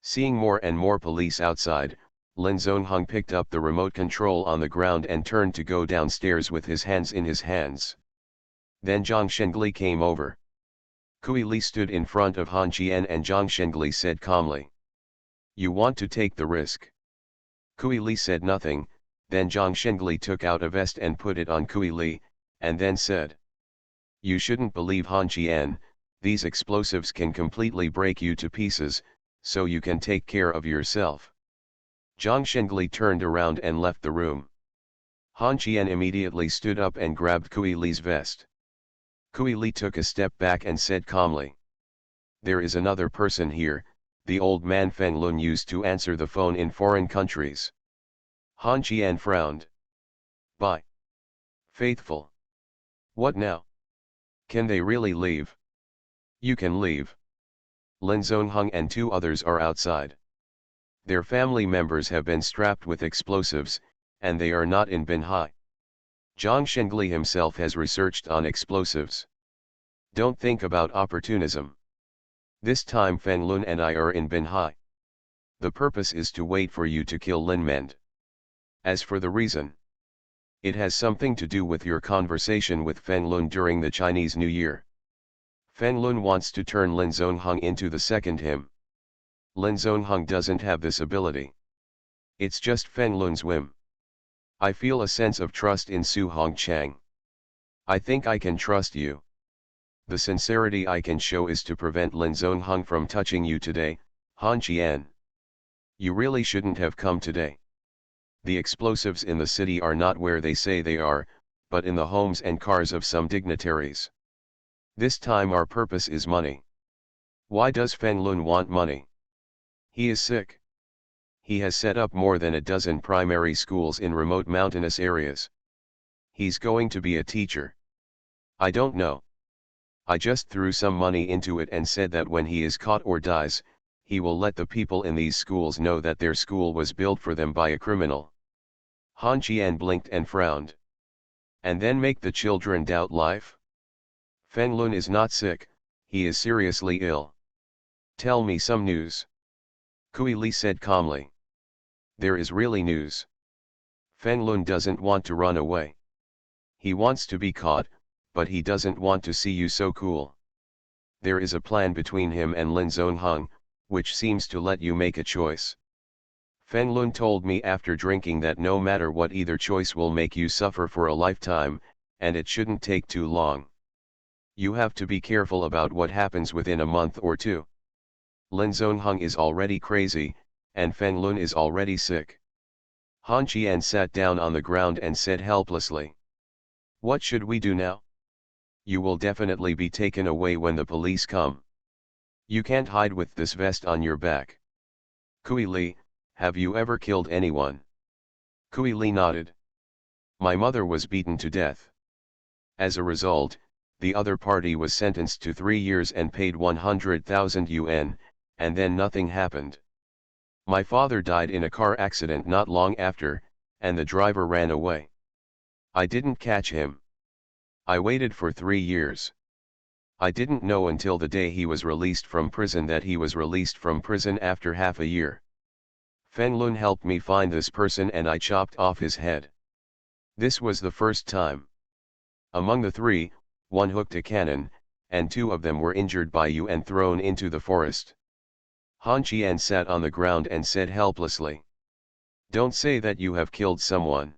Seeing more and more police outside, Lin Zongheng picked up the remote control on the ground and turned to go downstairs with his hands in his hands. Then Zhang Shengli came over. Kui Li stood in front of Han Qian and Zhang Shengli said calmly. You want to take the risk? Kui Li said nothing, then Zhang Shengli took out a vest and put it on Kui Li, and then said. You shouldn't believe Han Qian, these explosives can completely break you to pieces, so you can take care of yourself. Zhang Shengli turned around and left the room. Han Qian immediately stood up and grabbed Kui Li's vest. Kui Li took a step back and said calmly. There is another person here, the old man Feng Lun used to answer the phone in foreign countries. Han Qian frowned. Bye. Faithful. What now? Can they really leave? You can leave. Lin Zongheng and 2 others are outside. Their family members have been strapped with explosives, and they are not in Binhai. Zhang Shengli himself has researched on explosives. Don't think about opportunism. This time Feng Lun and I are in Binhai. The purpose is to wait for you to kill Lin Mend. As for the reason, it has something to do with your conversation with Feng Lun during the Chinese New Year. Feng Lun wants to turn Lin Zongheng into the second him. Lin Zongheng doesn't have this ability. It's just Feng Lun's whim. I feel a sense of trust in Su Hongchang. I think I can trust you. The sincerity I can show is to prevent Lin Zongheng from touching you today, Han Qian. You really shouldn't have come today. The explosives in the city are not where they say they are, but in the homes and cars of some dignitaries. This time our purpose is money. Why does Feng Lun want money? He is sick. He has set up more than a dozen primary schools in remote mountainous areas. He's going to be a teacher. I don't know. I just threw some money into it and said that when he is caught or dies, he will let the people in these schools know that their school was built for them by a criminal. Han Qian blinked and frowned. And then make the children doubt life? Feng Lun is not sick, he is seriously ill. Tell me some news. Kui Li said calmly. There is really news. Feng Lun doesn't want to run away. He wants to be caught, but he doesn't want to see you so cool. There is a plan between him and Lin Zongheng, which seems to let you make a choice. Feng Lun told me after drinking that no matter what either choice will make you suffer for a lifetime, and it shouldn't take too long. You have to be careful about what happens within a month or 2. Lin Zongheng is already crazy, and Feng Lun is already sick. Han Qian sat down on the ground and said helplessly. What should we do now? You will definitely be taken away when the police come. You can't hide with this vest on your back. Kui Li, have you ever killed anyone? Kui Li nodded. My mother was beaten to death. As a result, the other party was sentenced to 3 years and paid 100,000 yuan, and then nothing happened. My father died in a car accident not long after, and the driver ran away. I didn't catch him. I waited for 3 years. I didn't know until the day he was released from prison that he was released from prison after half a year. Feng Lun helped me find this person and I chopped off his head. This was the first time. Among the 3, 1 hooked a cannon, and 2 of them were injured by you and thrown into the forest. Han Qian sat on the ground and said helplessly. Don't say that you have killed someone.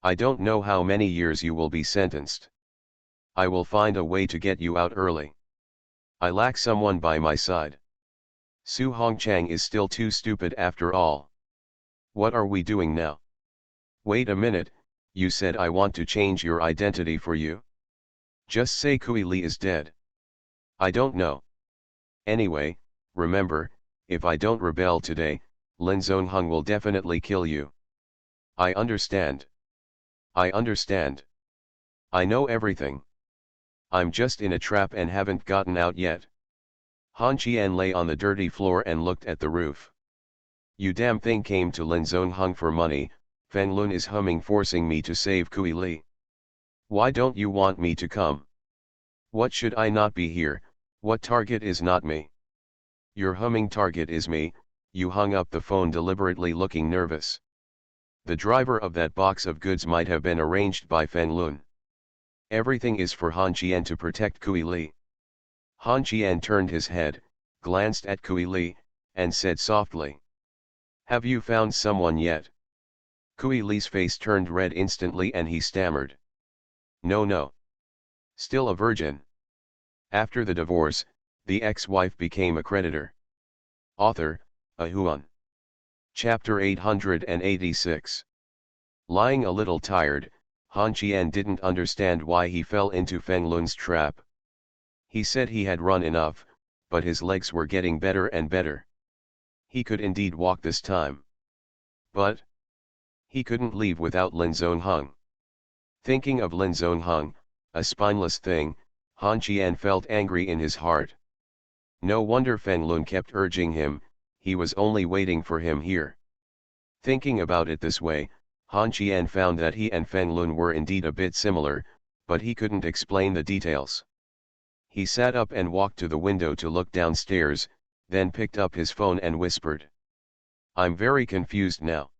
I don't know how many years you will be sentenced. I will find a way to get you out early. I lack someone by my side. Su Hongchang is still too stupid after all. What are we doing now? Wait a minute, you said I want to change your identity for you? Just say Kui Li is dead. I don't know. Anyway, remember, if I don't rebel today, Lin Zongheng will definitely kill you. I understand. I understand. I know everything. I'm just in a trap and haven't gotten out yet. Han Qian lay on the dirty floor and looked at the roof. You damn thing came to Lin Zongheng for money, Feng Lun is humming forcing me to save Kui Li. Why don't you want me to come? What should I not be here, what target is not me? Your humming target is me. You hung up the phone deliberately looking nervous. The driver of that box of goods might have been arranged by Feng Lun. Everything is for Han Qian to protect Kui Li. Han Qian turned his head, glanced at Kui Li, and said softly. Have you found someone yet? Kui Li's face turned red instantly and he stammered. No. Still a virgin. After the divorce, the ex-wife became a creditor. Author, A Huan. Chapter 886. Lying a little tired, Han Qian didn't understand why he fell into Feng Lun's trap. He said he had run enough, but his legs were getting better and better. He could indeed walk this time. But he couldn't leave without Lin Zongheng. Thinking of Lin Zongheng, a spineless thing, Han Qian felt angry in his heart. No wonder Feng Lun kept urging him, he was only waiting for him here. Thinking about it this way, Han Qian found that he and Feng Lun were indeed a bit similar, but he couldn't explain the details. He sat up and walked to the window to look downstairs, then picked up his phone and whispered. I'm very confused now.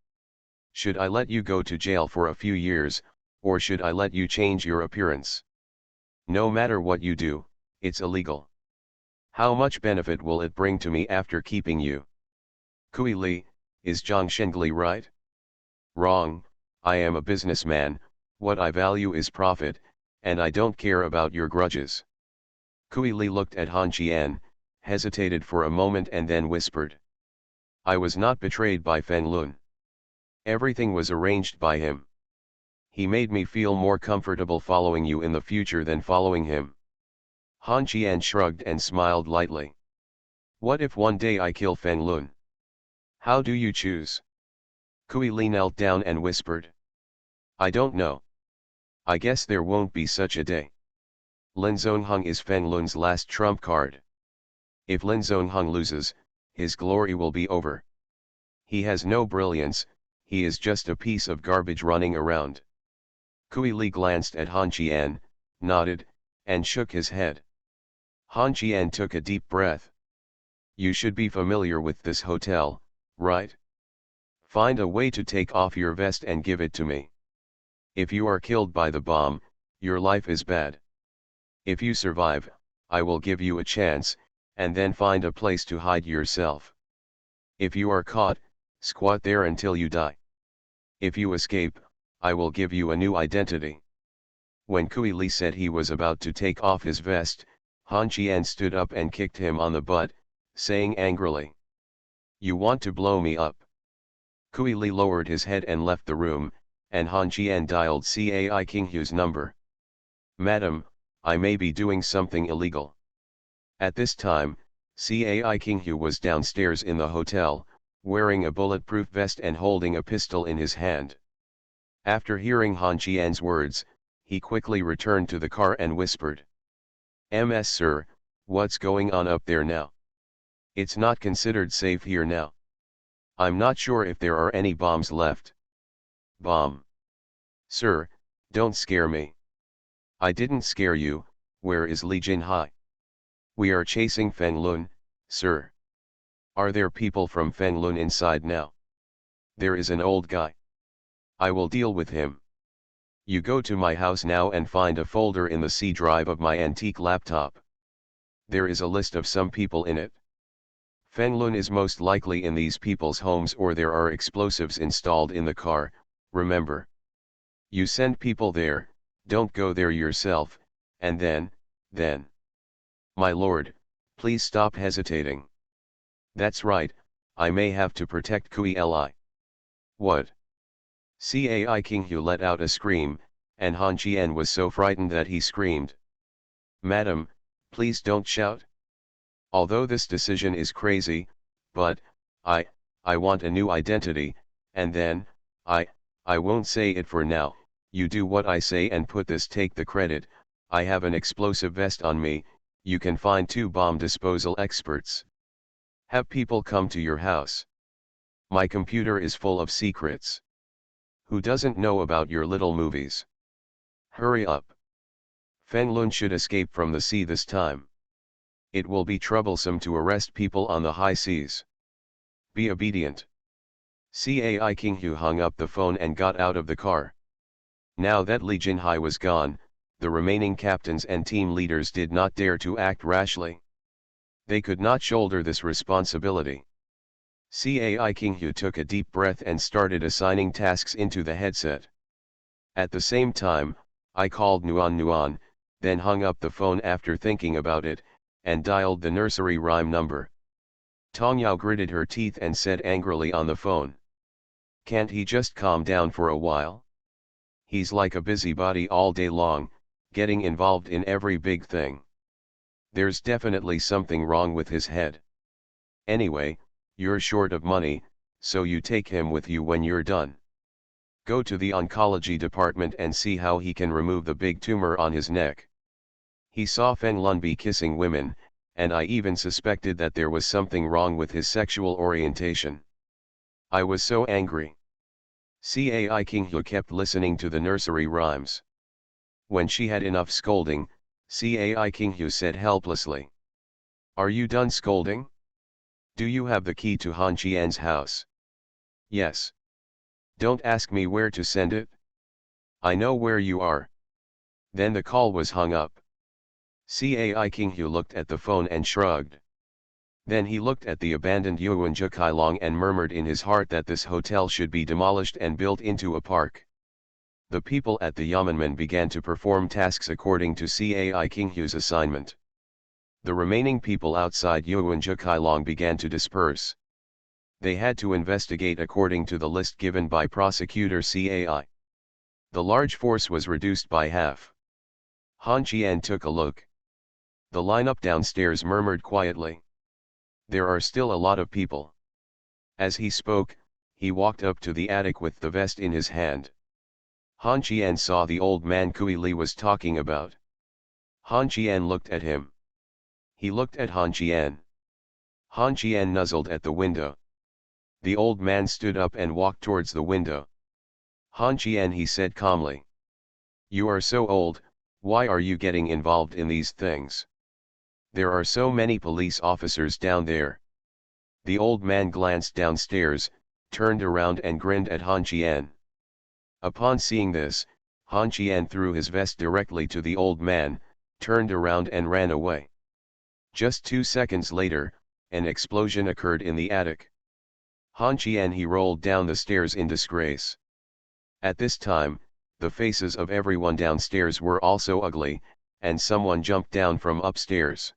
Should I let you go to jail for a few years, or should I let you change your appearance? No matter what you do, it's illegal. How much benefit will it bring to me after keeping you? Kui Li, is Zhang Shengli right? Wrong, I am a businessman, what I value is profit, and I don't care about your grudges. Kui Li looked at Han Qian, hesitated for a moment and then whispered. I was not betrayed by Feng Lun. Everything was arranged by him. He made me feel more comfortable following you in the future than following him. Han Qian shrugged and smiled lightly. What if one day I kill Feng Lun? How do you choose? Kui Li knelt down and whispered. I don't know. I guess there won't be such a day. Lin Zongheng is Feng Lun's last trump card. If Lin Zongheng loses, his glory will be over. He has no brilliance, he is just a piece of garbage running around. Kui Li glanced at Han Qian, nodded, and shook his head. Han Qian took a deep breath. You should be familiar with this hotel, right? Find a way to take off your vest and give it to me. If you are killed by the bomb, your life is bad. If you survive, I will give you a chance, and then find a place to hide yourself. If you are caught, squat there until you die. If you escape, I will give you a new identity. When Kui Li said he was about to take off his vest, Han Qian stood up and kicked him on the butt, saying angrily. You want to blow me up? Kui Li lowered his head and left the room, and Han Qian dialed Cai Qinghu's number. Madam, I may be doing something illegal. At this time, Cai Qinghu was downstairs in the hotel, wearing a bulletproof vest and holding a pistol in his hand. After hearing Han Qian's words, he quickly returned to the car and whispered. Ms. Sir, what's going on up there now? It's not considered safe here now. I'm not sure if there are any bombs left. Bomb? Sir, don't scare me. I didn't scare you, where is Li Jinhai? We are chasing Feng Lun, sir. Are there people from Feng Lun inside now? There is an old guy. I will deal with him. You go to my house now and find a folder in the C drive of my antique laptop. There is a list of some people in it. Feng Lun is most likely in these people's homes or there are explosives installed in the car, remember. You send people there, don't go there yourself, and then. My lord, please stop hesitating. That's right, I may have to protect Kui Li. What? Cai Qinghu let out a scream, and Han Qian was so frightened that he screamed. Madam, please don't shout. Although this decision is crazy, but, I want a new identity, and then, I won't say it for now, you do what I say and put this take the credit, I have an explosive vest on me, you can find 2 bomb disposal experts. Have people come to your house. My computer is full of secrets. Who doesn't know about your little movies? Hurry up. Feng Lun should escape from the sea this time. It will be troublesome to arrest people on the high seas. Be obedient. Cai King Hu hung up the phone and got out of the car. Now that Li Jinhai was gone, the remaining captains and team leaders did not dare to act rashly. They could not shoulder this responsibility. Cai King Hu took a deep breath and started assigning tasks into the headset. At the same time, I called Nuan, then hung up the phone after thinking about it, and dialed the nursery rhyme number. Tong Yao gritted her teeth and said angrily on the phone. Can't he just calm down for a while? He's like a busybody all day long, getting involved in every big thing. There's definitely something wrong with his head. Anyway, you're short of money, so you take him with you when you're done. Go to the oncology department and see how he can remove the big tumor on his neck. He saw Feng Lun be kissing women, and I even suspected that there was something wrong with his sexual orientation. I was so angry. Cai King Hu kept listening to the nursery rhymes. When she had enough scolding, Cai King Hu said helplessly. Are you done scolding? Do you have the key to Han Qian's house? Yes. Don't ask me where to send it. I know where you are. Then the call was hung up. Cai King Hu looked at the phone and shrugged. Then he looked at the abandoned Yuanzhi Kailong and murmured in his heart that this hotel should be demolished and built into a park. The people at the Yamanmen began to perform tasks according to Cai King Hu's assignment. The remaining people outside Yuanzhi Kailong began to disperse. They had to investigate according to the list given by prosecutor Cai. The large force was reduced by half. Han Qian took a look. The lineup downstairs murmured quietly. There are still a lot of people. As he spoke, he walked up to the attic with the vest in his hand. Han Qian saw the old man Kui Li was talking about. Han Qian looked at him. He looked at Han Qian. Han Qian nuzzled at the window. The old man stood up and walked towards the window. Han Qian, he said calmly. You are so old, why are you getting involved in these things? There are so many police officers down there. The old man glanced downstairs, turned around and grinned at Han Qian. Upon seeing this, Han Qian threw his vest directly to the old man, turned around and ran away. Just 2 seconds later, an explosion occurred in the attic. Han Qian, he rolled down the stairs in disgrace. At this time, the faces of everyone downstairs were also ugly, and someone jumped down from upstairs.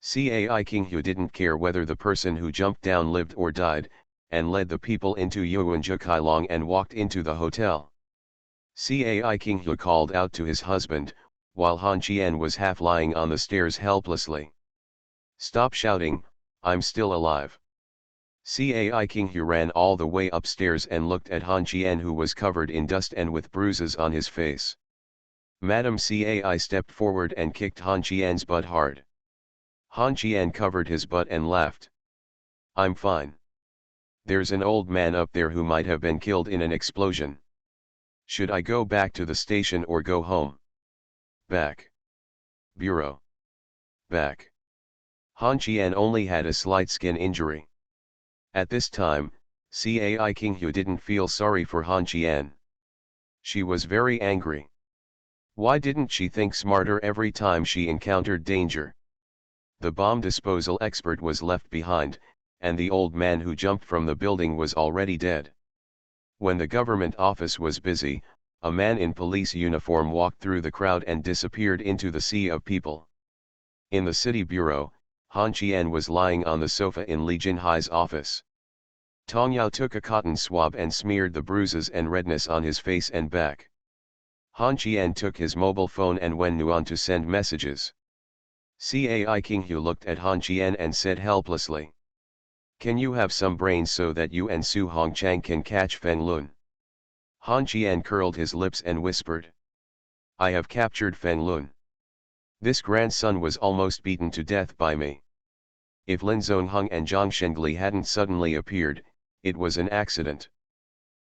Cai King Hu didn't care whether the person who jumped down lived or died, and led the people into Yuanzhi Kailong and walked into the hotel. Cai King Hu called out to his husband, while Han Qian was half lying on the stairs helplessly. Stop shouting, I'm still alive. Cai King Hu ran all the way upstairs and looked at Han Qian, who was covered in dust and with bruises on his face. Madam Cai stepped forward and kicked Han Qian's butt hard. Han Qian covered his butt and laughed. I'm fine. There's an old man up there who might have been killed in an explosion. Should I go back to the station or go home? Back. Bureau. Back. Han Qian only had a slight skin injury. At this time, Cai King Hu didn't feel sorry for Han Qian. She was very angry. Why didn't she think smarter every time she encountered danger? The bomb disposal expert was left behind, and the old man who jumped from the building was already dead. When the government office was busy, a man in police uniform walked through the crowd and disappeared into the sea of people. In the city bureau, Han Qian was lying on the sofa in Li Jinhai's office. Tong Yao took a cotton swab and smeared the bruises and redness on his face and back. Han Qian took his mobile phone and went on to send messages. Cai King Hu looked at Han Qian and said helplessly. Can you have some brains so that you and Su Hongchang can catch Feng Lun? Han Qian curled his lips and whispered. I have captured Feng Lun. This grandson was almost beaten to death by me. If Lin Zongheng and Zhang Shengli hadn't suddenly appeared, it was an accident.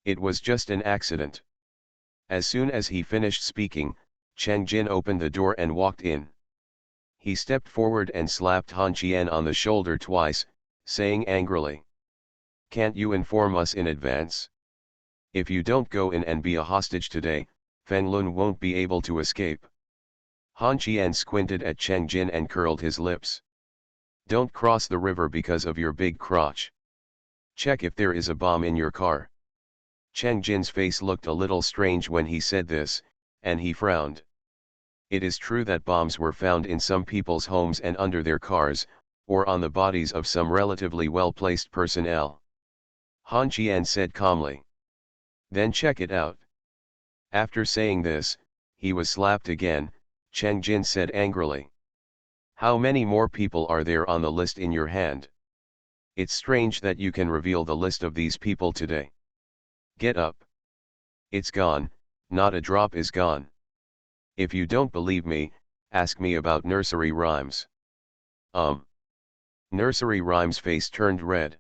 It was just an accident. As soon as he finished speaking, Cheng Jin opened the door and walked in. He stepped forward and slapped Han Qian on the shoulder twice, saying angrily. Can't you inform us in advance? If you don't go in and be a hostage today, Feng Lun won't be able to escape. Han Qian squinted at Cheng Jin and curled his lips. Don't cross the river because of your big crotch. Check if there is a bomb in your car. Cheng Jin's face looked a little strange when he said this, and he frowned. It is true that bombs were found in some people's homes and under their cars, or on the bodies of some relatively well-placed personnel. Han Qian said calmly. Then check it out. After saying this, he was slapped again. Cheng Jin said angrily. How many more people are there on the list in your hand? It's strange that you can reveal the list of these people today. Get up. It's gone, not a drop is gone. If you don't believe me, ask me about nursery rhymes. Nursery rhymes' face turned red.